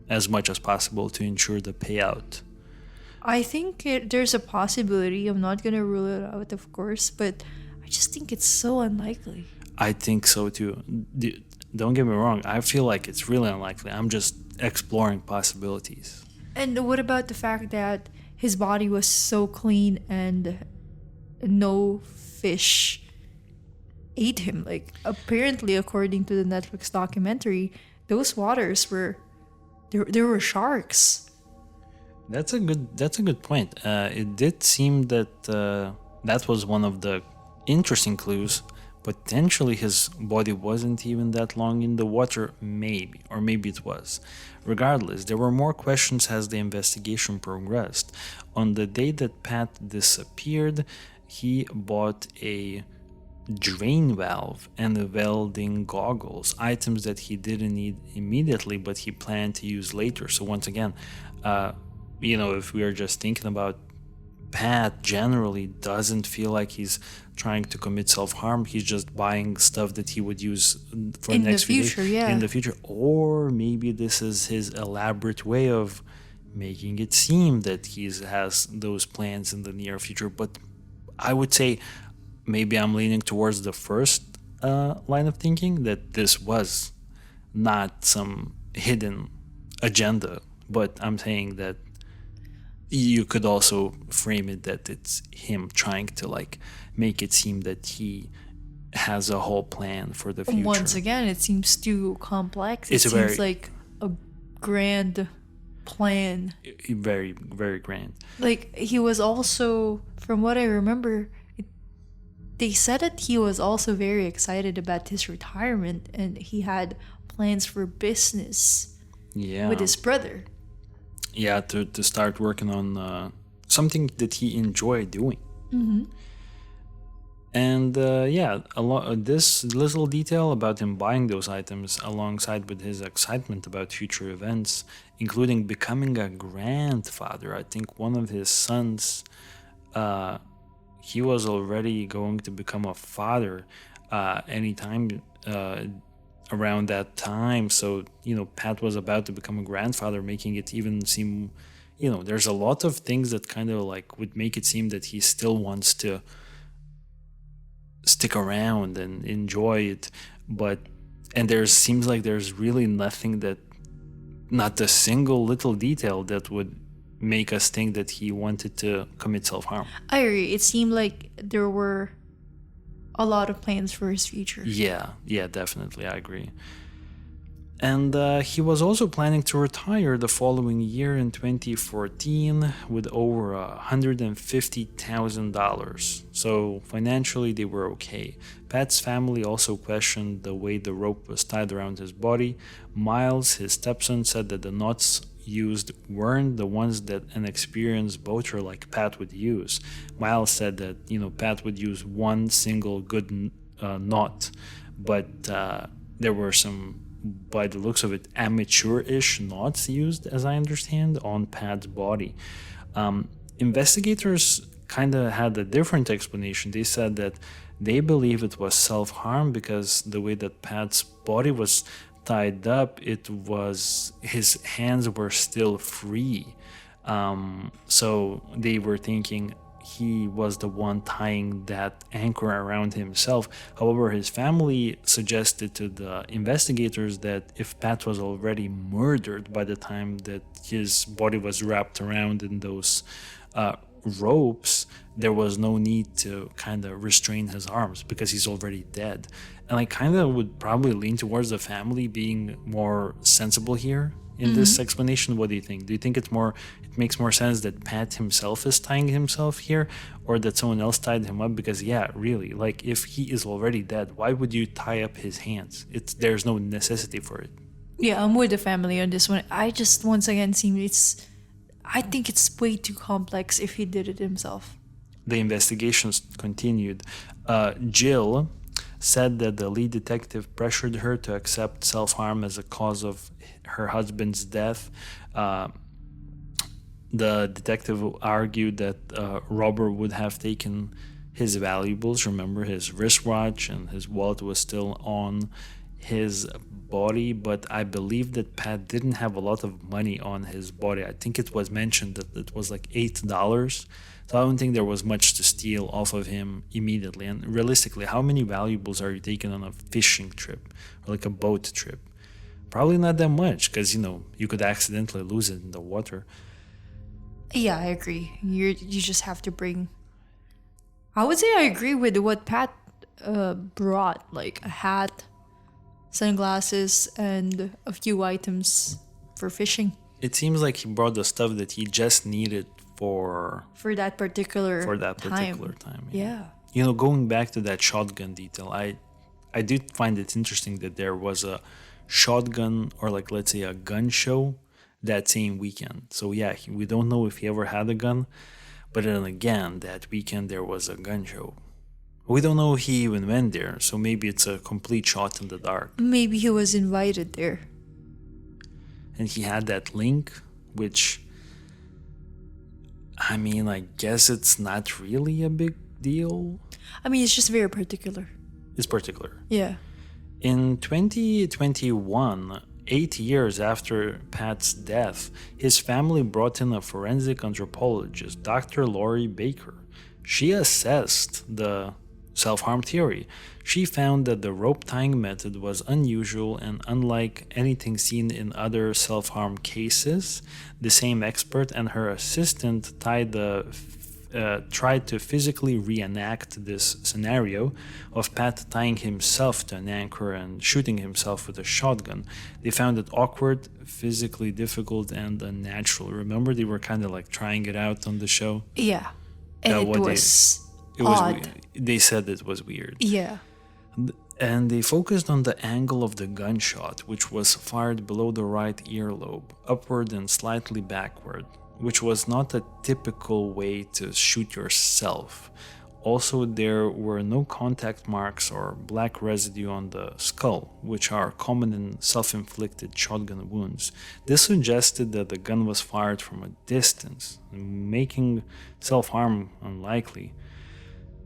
as much as possible to ensure the payout. I think there's a possibility. I'm not going to rule it out, of course, but I just think it's so unlikely. I think so too. Don't get me wrong. I feel like it's really unlikely. I'm just exploring possibilities. And what about the fact that his body was so clean and no fish ate him? Like, apparently, according to the Netflix documentary, those waters were there were sharks. That's a good point. It did seem that that was one of the interesting clues. Potentially his body wasn't even that long in the water, maybe it was. Regardless, there were more questions as the investigation progressed. On the day that Pat disappeared, he bought a drain valve and welding goggles, items that he didn't need immediately but he planned to use later. So once again, if we are just thinking about Pat, generally doesn't feel like he's trying to commit self-harm. He's just buying stuff that he would use for the next few days in the future. Or maybe this is his elaborate way of making it seem that he has those plans in the near future. But I would say maybe I'm leaning towards the first line of thinking, that this was not some hidden agenda. But I'm saying that you could also frame it that it's him trying to like make it seem that he has a whole plan for the future. Once again, it seems too complex. It seems like a grand plan. Very, very grand. Like, he was also, from what I remember, they said that he was also very excited about his retirement and he had plans for business Yeah. with his brother. Yeah, to start working on something that he enjoyed doing. And this little detail about him buying those items alongside with his excitement about future events, including becoming a grandfather. I think one of his sons, he was already going to become a father anytime around that time. So, Pat was about to become a grandfather, making it even seem, there's a lot of things that kind of like would make it seem that he still wants to stick around and enjoy it, and there seems like there's really not a single little detail that would make us think that he wanted to commit self-harm. I agree. It seemed like there were a lot of plans for his future. Yeah, definitely, I agree. And he was also planning to retire the following year in 2014 with over $150,000. So financially, they were okay. Pat's family also questioned the way the rope was tied around his body. Miles, his stepson, said that the knots used weren't the ones that an experienced boater like Pat would use. Miles said that, Pat would use one single good knot, but there were some, by the looks of it, amateur-ish knots used, as I understand, on Pat's body. Investigators kind of had a different explanation. They said that they believe it was self-harm because the way that Pat's body was tied up, his hands were still free. So they were thinking he was the one tying that anchor around himself. However, his family suggested to the investigators that if Pat was already murdered by the time that his body was wrapped around in those ropes, there was no need to kind of restrain his arms because he's already dead. And I kind of would probably lean towards the family being more sensible here in this explanation. What do you think? Do you think it makes more sense that Pat himself is tying himself here, or that someone else tied him up? Because really, like, if he is already dead, why would you tie up his hands? There's no necessity for it. Yeah, I'm with the family on this one. I just once again I think it's way too complex if he did it himself. The investigations continued. Jill said that the lead detective pressured her to accept self-harm as a cause of her husband's death. The detective argued that Robert would have taken his valuables. Remember, his wristwatch and his wallet was still on his body, but I believe that Pat didn't have a lot of money on his body. I think it was mentioned that it was like $8. So I don't think there was much to steal off of him immediately. And realistically, how many valuables are you taking on a fishing trip or like a boat trip? Probably not that much, because you could accidentally lose it in the water. Yeah, I agree. You just have to bring. I would say I agree with what Pat brought, like a hat, sunglasses, and a few items for fishing. It seems like he brought the stuff that he just needed for that particular time. Yeah. Going back to that shotgun detail, I did find it interesting that there was a shotgun, or like, let's say, a gun show that same weekend. So we don't know if he ever had a gun, but then again, that weekend there was a gun show. We don't know if he even went there, so maybe it's a complete shot in the dark. Maybe he was invited there. And he had that link, which, I mean, I guess it's not really a big deal. I mean, it's just very particular. It's particular. Yeah. In 2021, 8 years after Pat's death, his family brought in a forensic anthropologist, Dr. Lori Baker. She assessed the self-harm theory. She found that the rope tying method was unusual and unlike anything seen in other self-harm cases. The same expert and her assistant tied the tried to physically reenact this scenario of Pat tying himself to an anchor and shooting himself with a shotgun. They found it awkward, physically difficult, and unnatural. Remember, they were kind of like trying it out on the show. Yeah. And That it what was It was. odd. They said it was weird. Yeah. And they focused on the angle of the gunshot, which was fired below the right earlobe, upward and slightly backward, which was not a typical way to shoot yourself. Also, there were no contact marks or black residue on the skull, which are common in self-inflicted shotgun wounds. This suggested that the gun was fired from a distance, making self-harm unlikely.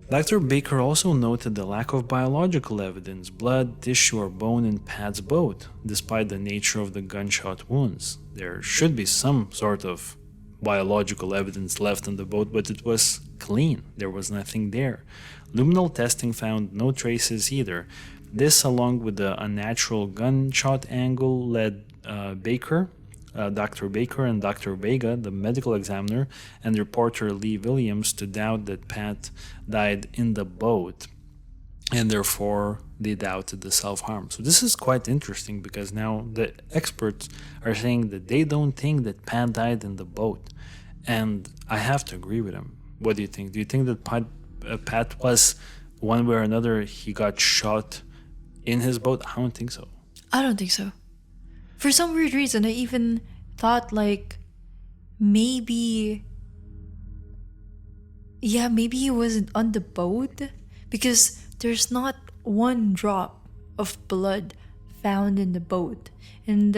Dr. Baker also noted the lack of biological evidence, blood, tissue, or bone in Pat's boat, despite the nature of the gunshot wounds. There should be some sort of biological evidence left on the boat, but it was clean. There was nothing there. Luminal testing found no traces either. This, along with the unnatural gunshot angle, led Dr. Baker and Dr. Vega, the medical examiner, and reporter Lee Williams to doubt that Pat died in the boat, and therefore they doubted the self-harm. So this is quite interesting because now the experts are saying that they don't think that Pat died in the boat, and I have to agree with them. What do you think? Do you think that Pat was, one way or another, he got shot in his boat? I don't think so. I don't think so. For some weird reason, I even thought like maybe he wasn't on the boat because there's not one drop of blood found in the boat. And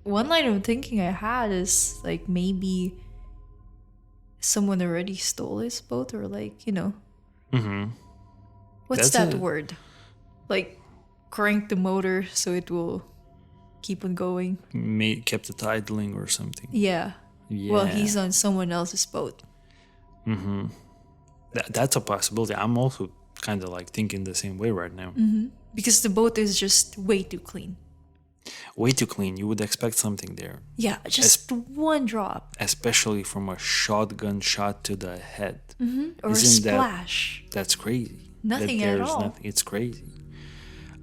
one line of thinking I had is like maybe someone already stole his boat, or like, what's That's that word? Like crank the motor so it will keep on going. Kept it idling or something. Yeah. Well, he's on someone else's boat. That's a possibility. I'm also kind of like thinking the same way right now. Because the boat is just way too clean. Way too clean. You would expect something there. Yeah, just one drop. Especially from a shotgun shot to the head. Or a splash. That's crazy. Nothing at all. It's crazy.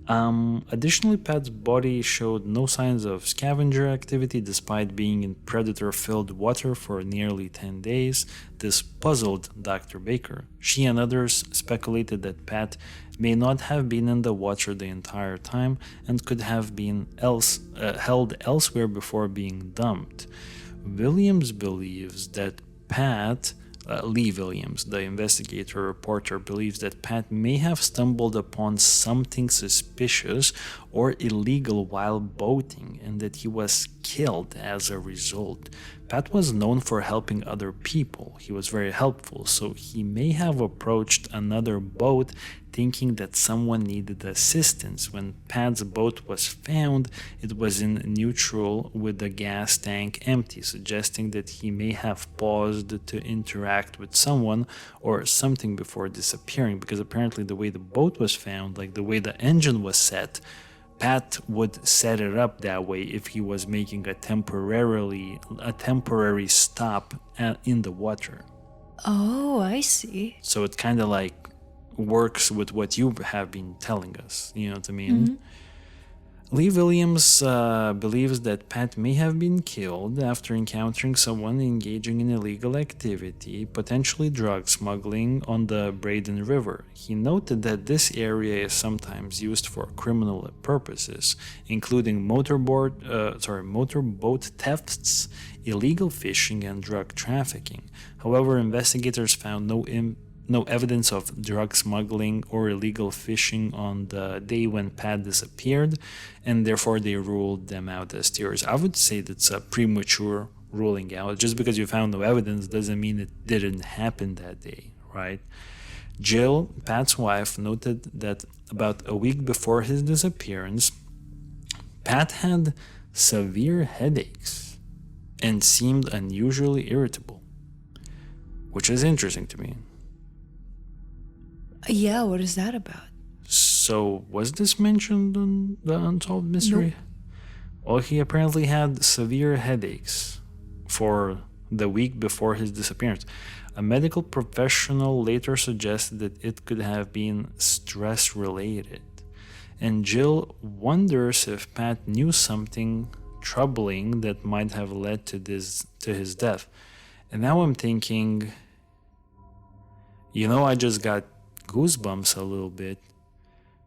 Additionally, Pat's body showed no signs of scavenger activity despite being in predator-filled water for nearly 10 days. This puzzled Dr. Baker. She and others speculated that Pat may not have been in the water the entire time and could have been held elsewhere before being dumped. Williams believes that Lee Williams, the investigator reporter, believes that Pat may have stumbled upon something suspicious or illegal while boating and that he was killed as a result. Pat was known for helping other people. He was very helpful, so he may have approached another boat thinking that someone needed assistance. When Pat's boat was found, it was in neutral with the gas tank empty, suggesting that he may have paused to interact with someone or something before disappearing, because apparently the way the boat was found, like the way the engine was set, Pat would set it up that way if he was making a temporary stop in the water. Oh, I see. So it kind of like works with what you have been telling us. You know what I mean? Lee Williams believes that Pat may have been killed after encountering someone engaging in illegal activity, potentially drug smuggling, on the Bradenton River. He noted that this area is sometimes used for criminal purposes, including motorboat thefts, illegal fishing, and drug trafficking. However, investigators found no evidence of drug smuggling or illegal fishing on the day when Pat disappeared, and therefore they ruled them out as terrorists. I would say that's a premature ruling out. Just because you found no evidence doesn't mean it didn't happen that day, right? Jill, Pat's wife, noted that about a week before his disappearance, Pat had severe headaches and seemed unusually irritable, which is interesting to me. Yeah, what is that about? So, was this mentioned on the Unsolved Mystery? Nope. Well, he apparently had severe headaches for the week before his disappearance. A medical professional later suggested that it could have been stress related. And Jill wonders if Pat knew something troubling that might have led to his death. And now I'm thinking, I just got goosebumps a little bit,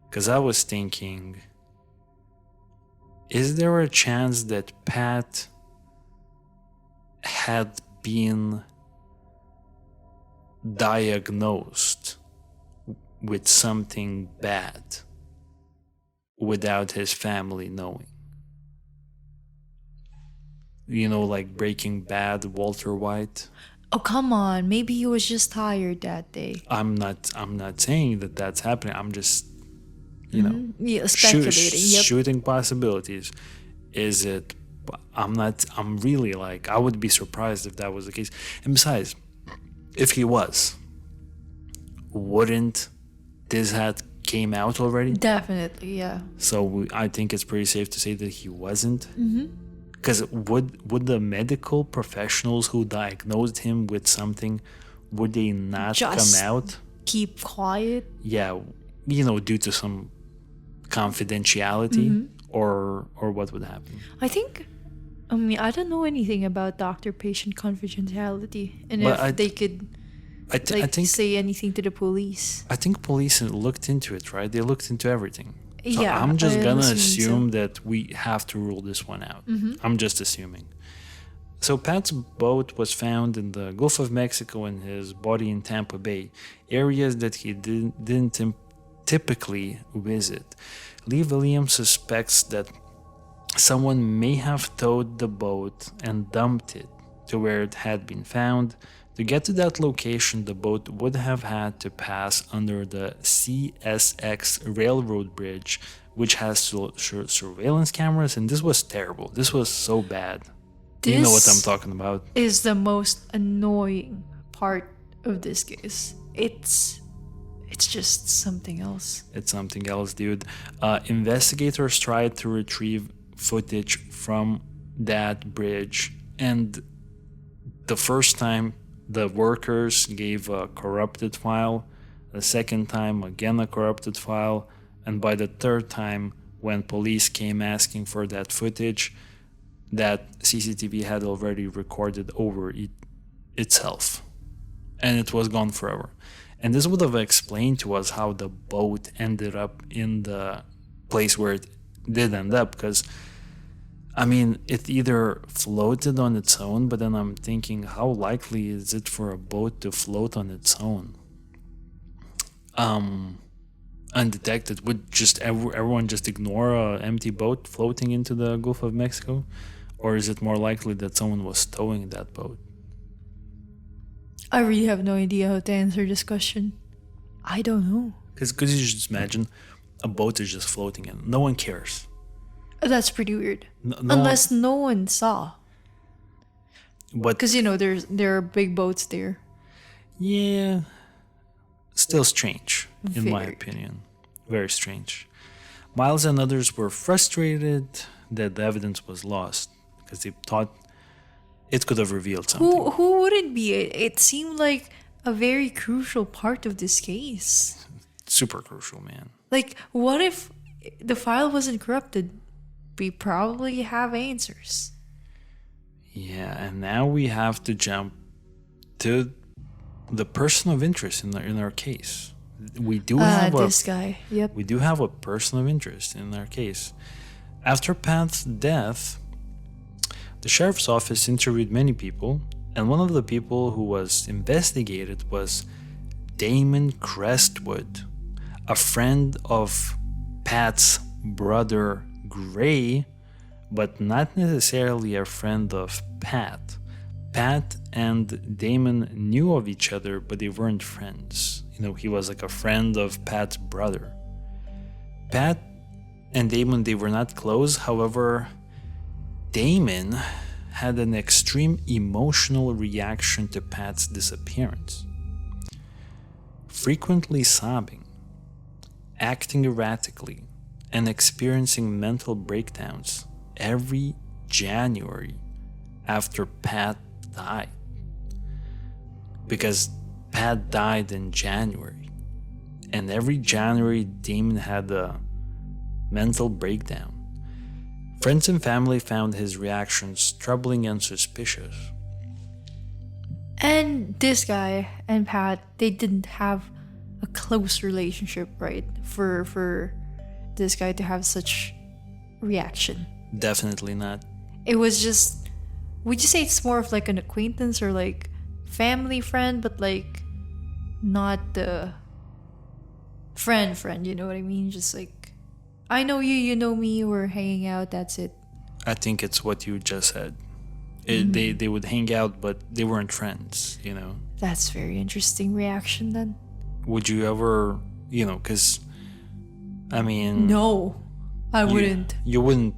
because I was thinking, is there a chance that Pat had been diagnosed with something bad without his family knowing? Like Breaking Bad, Walter White. Oh, come on. Maybe he was just tired that day. I'm not saying that that's happening. I'm just Yeah, speculating. Yep. shooting possibilities. Is it? I'm really like, I would be surprised if that was the case. And besides, if he was, wouldn't this had came out already? Definitely, yeah. So I think it's pretty safe to say that he wasn't. Because would the medical professionals who diagnosed him with something, would they not Just come out? Keep quiet. Yeah, due to some confidentiality, or what would happen? I don't know anything about doctor-patient confidentiality, and But if they could I think say anything to the police. I think police looked into it, right? They looked into everything. So Yeah, I'm just I'm gonna assuming assume so. that we have to rule this one out. I'm just assuming. So Pat's boat was found in the Gulf of Mexico and his body in Tampa Bay, areas that he didn't typically visit. Lee Williams suspects that someone may have towed the boat and dumped it to where it had been found. To get to that location, the boat would have had to pass under the CSX railroad bridge, which has surveillance cameras, and this was terrible. This was so bad. You know what I'm talking about. Is the most annoying part of this case. It's just something else. It's something else, dude. Investigators tried to retrieve footage from that bridge, and the first time the workers gave a corrupted file, the second time again a corrupted file, and by the third time when police came asking for that footage, that CCTV had already recorded over itself, and it was gone forever. And this would have explained to us how the boat ended up in the place where it did end up, because it either floated on its own, but then I'm thinking, how likely is it for a boat to float on its own? Undetected? Would just everyone just ignore an empty boat floating into the Gulf of Mexico? Or is it more likely that someone was towing that boat? I really have no idea how to answer this question. I don't know. Because you just imagine a boat is just floating and no one cares. That's pretty weird. No Unless no one saw. But Because, there are big boats there. yeah, still strange, in my Very. opinion. Very strange. Miles and others were frustrated that the evidence was lost because they thought it could have revealed something. Who wouldn't be? It seemed like a very crucial part of this case. Super crucial, man. Like, what if the file wasn't corrupted? We probably have answers. Yeah, and now we have to jump to the person of interest in our case. We do have This guy. Yep. We do have a person of interest in our case. After Pat's death, the sheriff's office interviewed many people, and one of the people who was investigated was Damon Crestwood, a friend of Pat's brother Gray, but not necessarily a friend of Pat. Pat and Damon knew of each other, but they weren't friends. He was like a friend of Pat's brother. Pat and Damon, they were not close. However, Damon had an extreme emotional reaction to Pat's disappearance. Frequently sobbing, acting erratically, and experiencing mental breakdowns every January after Pat died. because Pat died in January. And every January, Damon had a mental breakdown. Friends and family found his reactions troubling and suspicious. And this guy and Pat, they didn't have a close relationship, right? For this guy to have such reaction. Definitely not. It was just, would you say it's more of like an acquaintance or like family friend, but like not the friend, you know what I mean? Just like, I know you, you know me, we're hanging out, that's it. I think it's what you just said. They would hang out, but they weren't friends, you know? That's very interesting reaction then. Would you ever, you know, because, I mean... No, I wouldn't. You wouldn't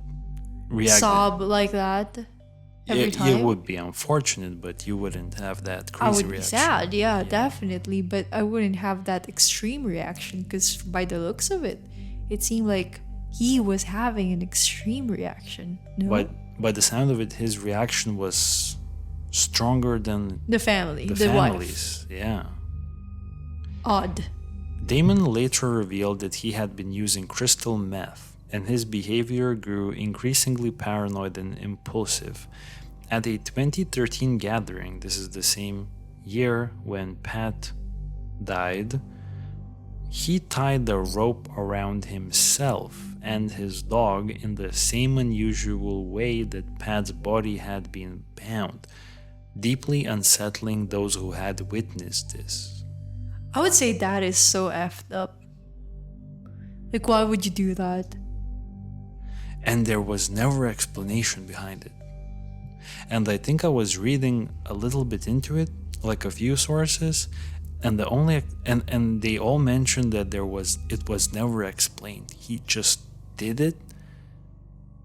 react... Sob like that every time? It would be unfortunate, but you wouldn't have that I crazy would be reaction. sad, yeah, definitely, but I wouldn't have that extreme reaction because by the looks of it, it seemed like he was having an extreme reaction. No? But by the sound of it, his reaction was stronger than The family, the the family's. wife. Yeah. Odd. Damon later revealed that he had been using crystal meth, and his behavior grew increasingly paranoid and impulsive. At a 2013 gathering, this is the same year when Pat died, he tied the rope around himself and his dog in the same unusual way that Pat's body had been bound, deeply unsettling those who had witnessed this. I would say that is so effed up. Like, why would you do that? And there was never explanation behind it. And I think I was reading a little bit into it, like a few sources, and and they all mentioned that it was never explained. He just did it.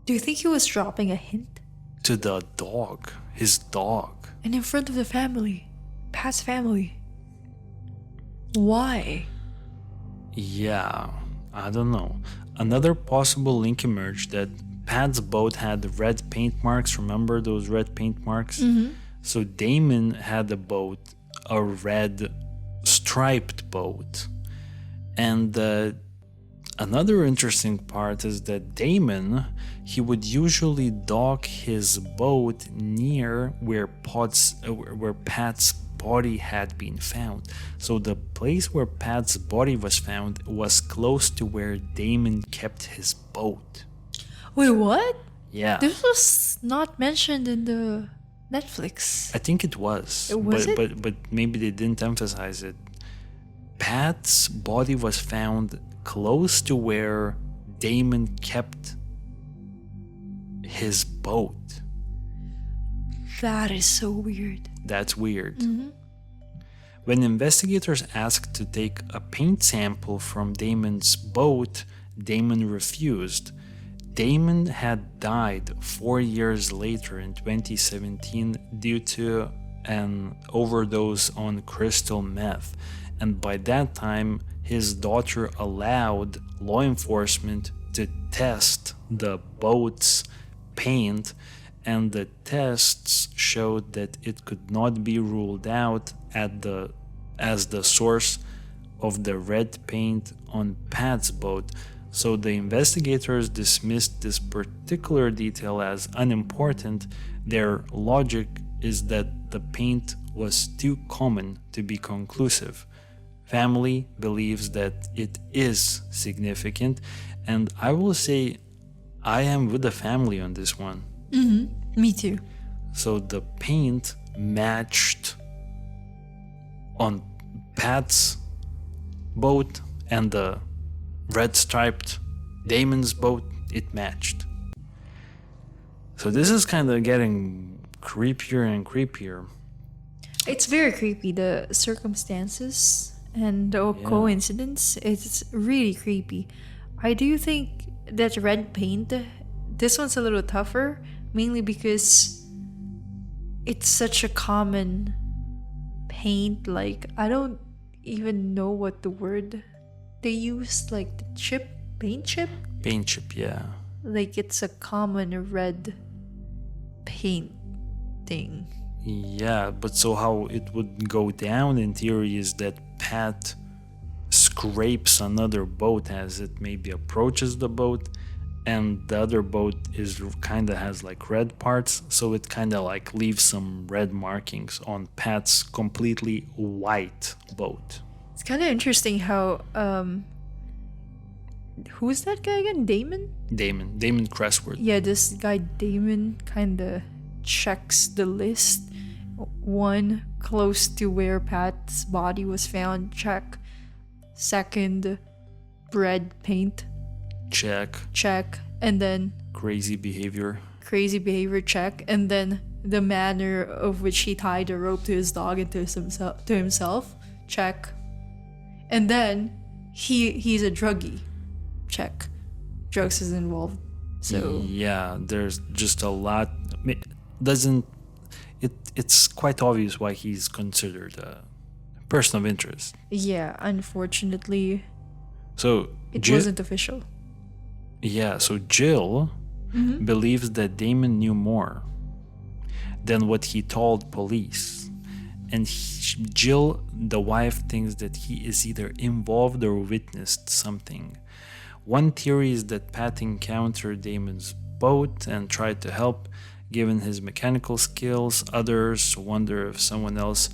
Do you think he was dropping a hint? To the dog, his dog. And in front of the family, Pat's family. Why? Yeah, I don't know. Another possible link emerged that Pat's boat had red paint marks. Remember those red paint marks? Mm-hmm. So Damon had a red striped boat. And another interesting part is that Damon, he would usually dock his boat near where Pat's body had been found. So the place where Pat's body was found was close to where Damon kept his boat. Wait, what? Yeah. This was not mentioned in the Netflix. I think it was. Was it? But maybe they didn't emphasize it. Pat's body was found close to where Damon kept his boat. That is so weird. That's weird. Mm-hmm. When investigators asked to take a paint sample from Damon's boat, Damon refused. Damon had died 4 years later in 2017 due to an overdose on crystal meth, and by that time his daughter allowed law enforcement to test the boat's paint, and the tests showed that it could not be ruled out as the source of the red paint on Pat's boat. So the investigators dismissed this particular detail as unimportant. Their logic is that the paint was too common to be conclusive. Family believes that it is significant, and I will say I am with the family on this one. Mm-hmm. Me too. So the paint matched on Pat's boat and the red striped Damon's boat, it matched. So this is kind of getting creepier and creepier. It's very creepy, the circumstances and the coincidence. It's really creepy. I do think that red paint, this one's a little tougher, mainly because it's such a common paint. Like, I don't even know what the word they use, like the paint chip. Paint chip, yeah. Like, it's a common red paint thing. Yeah, but so how it would go down in theory is that Pat scrapes another boat as it maybe approaches the boat, and the other boat is kind of has like red parts, so it kind of like leaves some red markings on Pat's completely white boat. It's kind of interesting how who's that guy again? Damon Crestwood. Yeah, this guy Damon kind of checks the list. One, close to where Pat's body was found, check. Second, bread paint, Check. And then Crazy behavior. check. And then the manner of which he tied a rope to his dog and to himself, check. And then he's a druggie, check. Drugs is involved. So yeah, there's just a lot. It's quite obvious why he's considered a person of interest. yeah, unfortunately, So it wasn't official. Yeah, so Jill believes that Damon knew more than what he told police. And Jill, the wife, thinks that he is either involved or witnessed something. One theory is that Pat encountered Damon's boat and tried to help, given his mechanical skills. Others wonder if someone else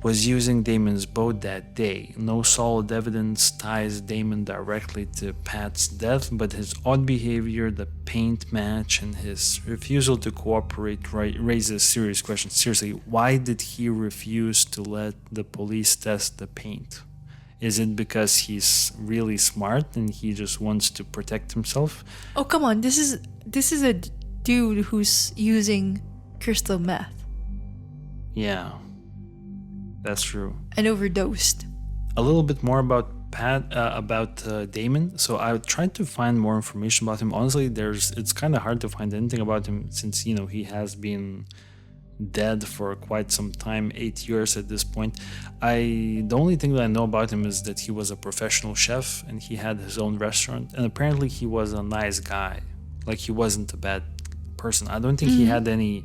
was using Damon's boat that day. No solid evidence ties Damon directly to Pat's death, but his odd behavior, the paint match, and his refusal to cooperate raises serious questions. Seriously, why did he refuse to let the police test the paint? Is it because he's really smart and he just wants to protect himself? Oh, come on, this is a dude who's using crystal meth Yeah, that's true. and overdosed. A little bit more about Damon. So I tried to find more information about him. Honestly, it's kind of hard to find anything about him since he has been dead for quite some time, 8 years at this point. The only thing that I know about him is that he was a professional chef and he had his own restaurant, and apparently he was a nice guy. Like, he wasn't a bad person. I don't think he had any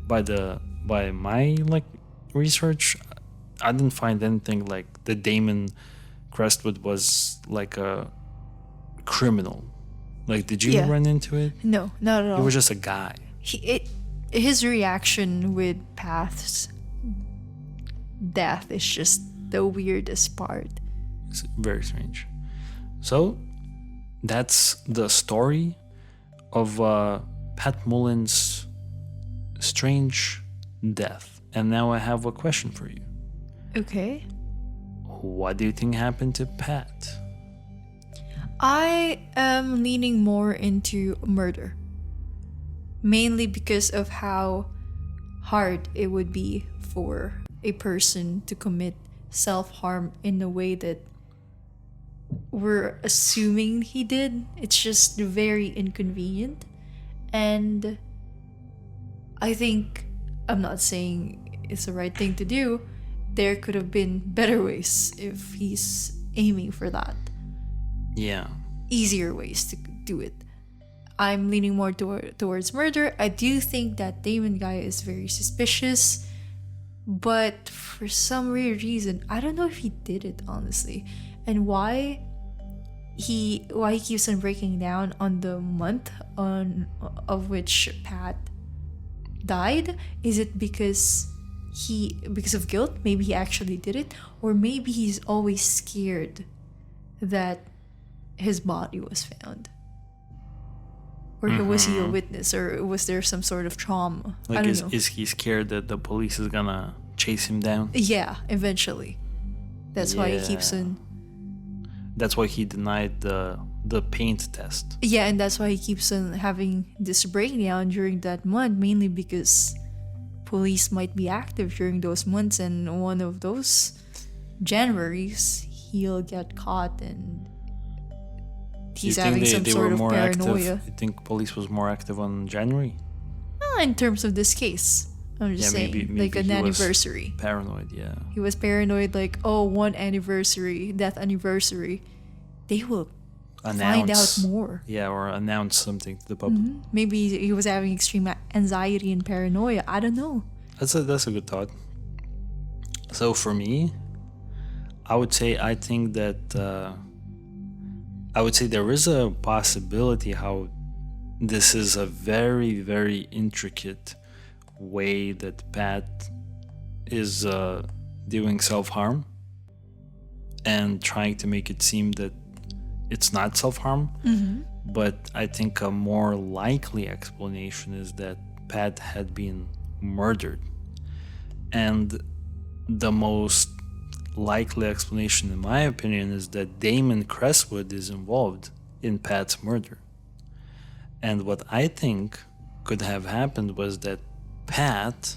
by my like research. I didn't find anything like the Damon Crestwood was like a criminal. Like, did you Yeah. run into it? No, not at all. He was just a guy. His reaction with Pat's death is just the weirdest part. It's very strange. So, that's the story of Pat Mullins' strange death. And now I have a question for you. Okay. What do you think happened to Pat? I am leaning more into murder. Mainly because of how hard it would be for a person to commit self-harm in a way that we're assuming he did. It's just very inconvenient. And I think, I'm not saying it's the right thing to do, there could have been better ways if he's aiming for that. Yeah. Easier ways to do it. I'm leaning more towards murder. I do think that Damon guy is very suspicious, but for some weird reason, I don't know if he did it, honestly, and why he keeps on breaking down on the month of which Pat died. Is it because of guilt? Maybe he actually did it, or maybe he's always scared that his body was found. Or was he a witness, or was there some sort of trauma? Like, I don't know. is he scared that the police is gonna chase him down? Yeah, eventually. That's why he keeps Yeah. on. That's why he denied the paint test. Yeah, and that's why he keeps on having this breakdown during that month, mainly because police might be active during those months, and one of those Januaries he'll get caught and he's having some sort of paranoia. active? You think police was more active on January? In terms of this case, I'm just saying, maybe like an he was anniversary. Paranoid, yeah. He was paranoid, like, oh, one anniversary, death anniversary. They will find out more. Yeah, or announce something to the public. Maybe he was having extreme anxiety and paranoia. I don't know. That's a good thought. So for me, I think that I would say there is a possibility how this is a very, very intricate way that Pat is doing self-harm and trying to make it seem that it's not self-harm. But I think a more likely explanation is that Pat had been murdered. And the most likely explanation, in my opinion, is that Damon Crestwood is involved in Pat's murder. And what I think could have happened was that Pat,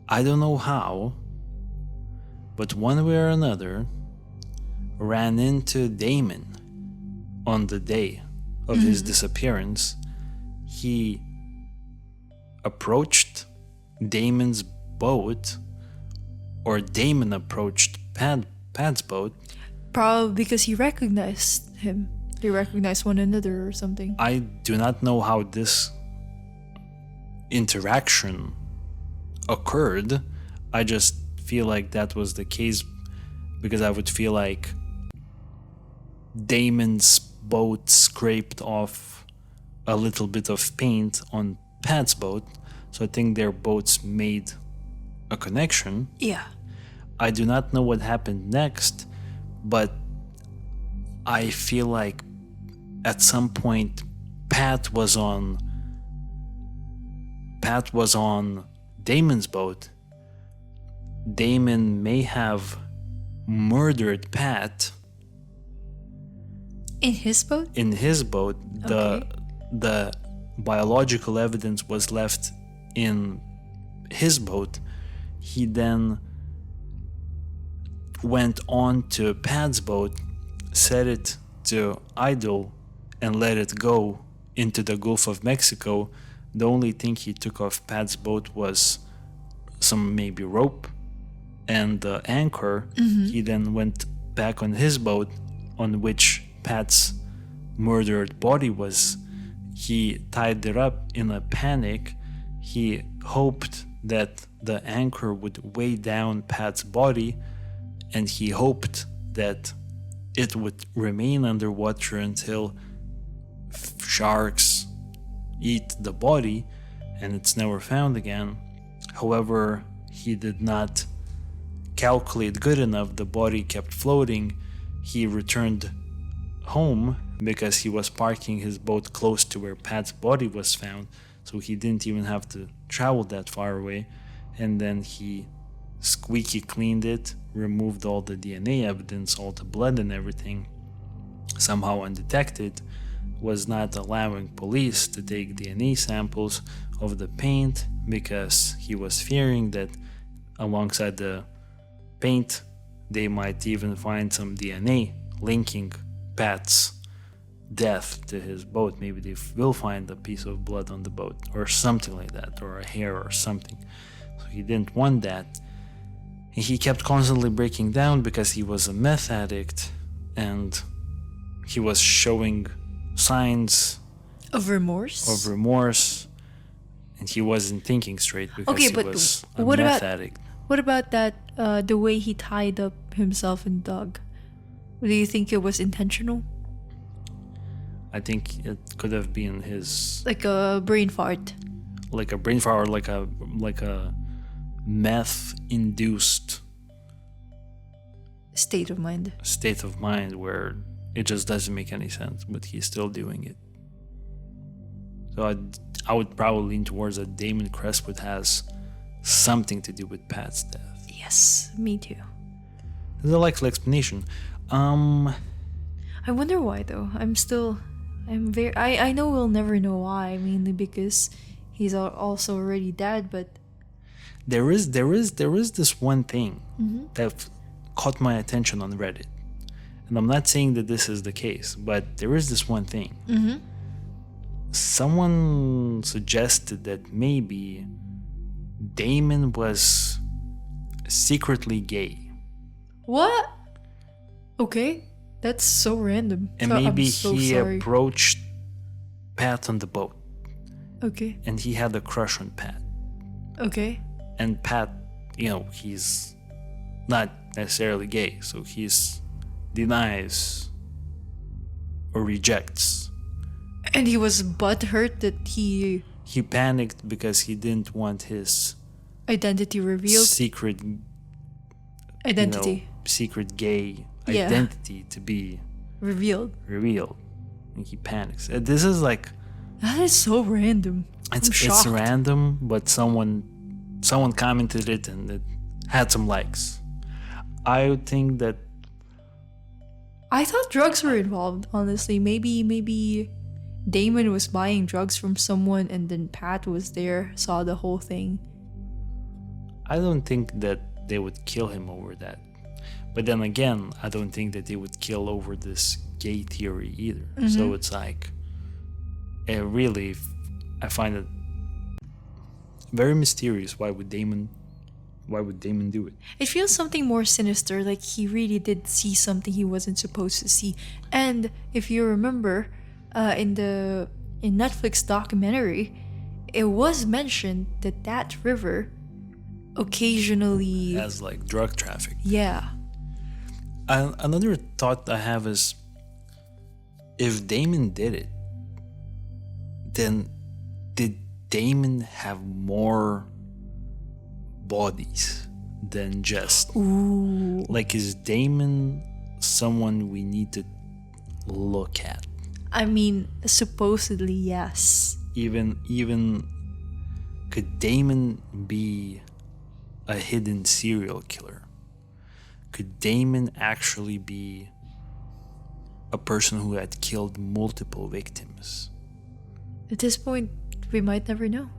I don't know how, but one way or another, ran into Damon on the day of his disappearance. He approached Damon's boat, or Damon approached Pat's boat. Probably because he recognized him. They recognized one another or something. I do not know how this interaction occurred. I just feel like that was the case because I would feel like Damon's boat scraped off a little bit of paint on Pat's boat. So I think their boats made a connection. Yeah. I do not know what happened next, but I feel like at some point Pat was on Damon's boat. Damon may have murdered Pat In his boat? in his boat. Okay. The biological evidence was left in his boat. He then went on to Pat's boat, set it to idle, and let it go into the Gulf of Mexico. The only thing he took off Pat's boat was some maybe rope and the anchor. He then went back on his boat, on which Pat's murdered body was. He tied it up in a panic. He hoped that the anchor would weigh down Pat's body, and he hoped that it would remain underwater until sharks eat the body and it's never found again. However, he did not calculate good enough. The body kept floating. He returned home because he was parking his boat close to where Pat's body was found, so he didn't even have to travel that far away. And then he squeaky cleaned it, removed all the DNA evidence, all the blood and everything, somehow undetected, was not allowing police to take DNA samples of the paint because he was fearing that alongside the paint they might even find some DNA linking Pat's death to his boat. Maybe they will find a piece of blood on the boat or something like that, or a hair or something. So he didn't want that. He kept constantly breaking down because he was a meth addict and he was showing signs Of remorse? And he wasn't thinking straight because Okay, he but was a what meth about- addict. What about that, the way he tied up himself and dog? Do you think it was intentional? I think it could have been his Like a brain fart? like a brain fart or like a meth induced State of mind. state of mind where it just doesn't make any sense, but he's still doing it. So I would probably lean towards that Damon Crestwood has something to do with Pat's death. Yes, me too. There's a likely explanation. I wonder why though. I know we'll never know why, mainly because he's also already dead, but there is this one thing that caught my attention on Reddit. And I'm not saying that this is the case, but there is this one thing. Someone suggested that maybe Damon was secretly gay. what? Okay, that's so random. And So- I'm maybe so he sorry. approached Pat on the boat Okay. and he had a crush on Pat. Okay. And Pat, he's not necessarily gay, so he's denies or rejects. And he was butthurt that he He panicked because he didn't want his identity revealed. secret Identity secret gay Yeah. identity to be revealed. revealed. And he panics. This is like That is so random. I'm it's shocked. random, but someone commented it and it had some likes. I think that I thought drugs were involved, honestly. Maybe Damon was buying drugs from someone and then Pat was there, saw the whole thing. I don't think that they would kill him over that. But then again, I don't think that they would kill over this gay theory either. So it's like, I find it very mysterious. Why would Damon do it? It feels something more sinister, like he really did see something he wasn't supposed to see. And if you remember, in Netflix documentary, it was mentioned that river occasionally, As like drug traffic. yeah. Another thought I have is, if Damon did it, then did Damon have more bodies than just Ooh. like, is Damon someone we need to look at? I mean, supposedly yes. Even could Damon be a hidden serial killer? Could Damon actually be a person who had killed multiple victims? At this point, we might never know.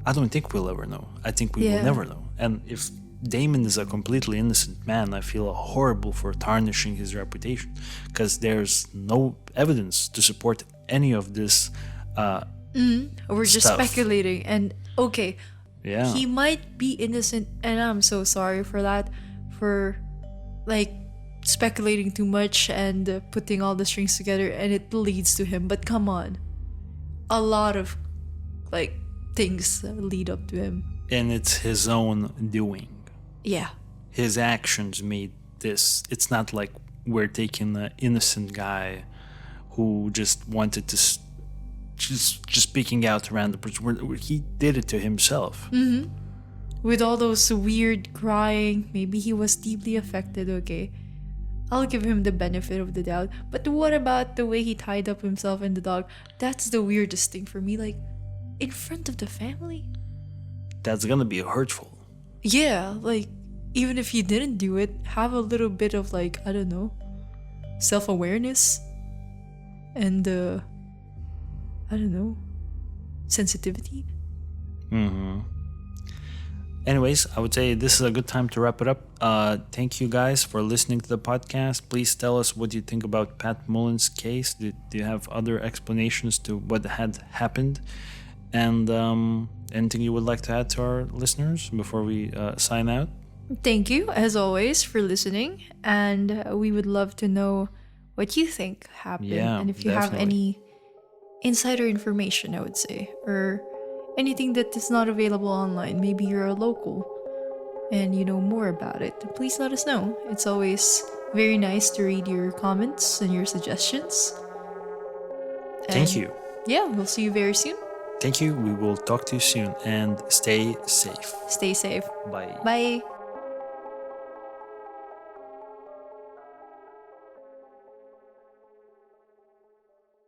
I don't think we'll ever know. I think we Yeah. will never know. And if Damon is a completely innocent man, I feel horrible for tarnishing his reputation, because there's no evidence to support any of this. We're just Stuff. speculating. And okay, Yeah. he might be innocent, and I'm so sorry for that, for like speculating too much and putting all the strings together, and it leads to him. But come on, a lot of like things lead up to him. And it's his own doing. Yeah, His actions made this. It's not like we're taking an innocent guy who just wanted to just speaking out around the person. He did it to himself. with all those weird crying, maybe he was deeply affected. Okay, I'll give him the benefit of the doubt. But what about the way he tied up himself and the dog? That's the weirdest thing for me. Like, in front of the family? That's gonna be hurtful. Yeah, like, even if you didn't do it, have a little bit of, like, I don't know, self-awareness and, I don't know, sensitivity. Anyways, I would say this is a good time to wrap it up. Thank you guys for listening to the podcast. Please tell us what you think about Pat Mullins' case. Do you have other explanations to what had happened? And anything you would like to add to our listeners before we sign out? Thank you, as always, for listening. And we would love to know what you think happened. Yeah, and if you have definitely. any insider information, I would say, or anything that is not available online. Maybe you're a local and you know more about it. Please let us know. It's always very nice to read your comments and your suggestions. Thank And you. Yeah, we'll see you very soon. Thank you. We will talk to you soon, and stay safe. Stay safe. Bye. Bye.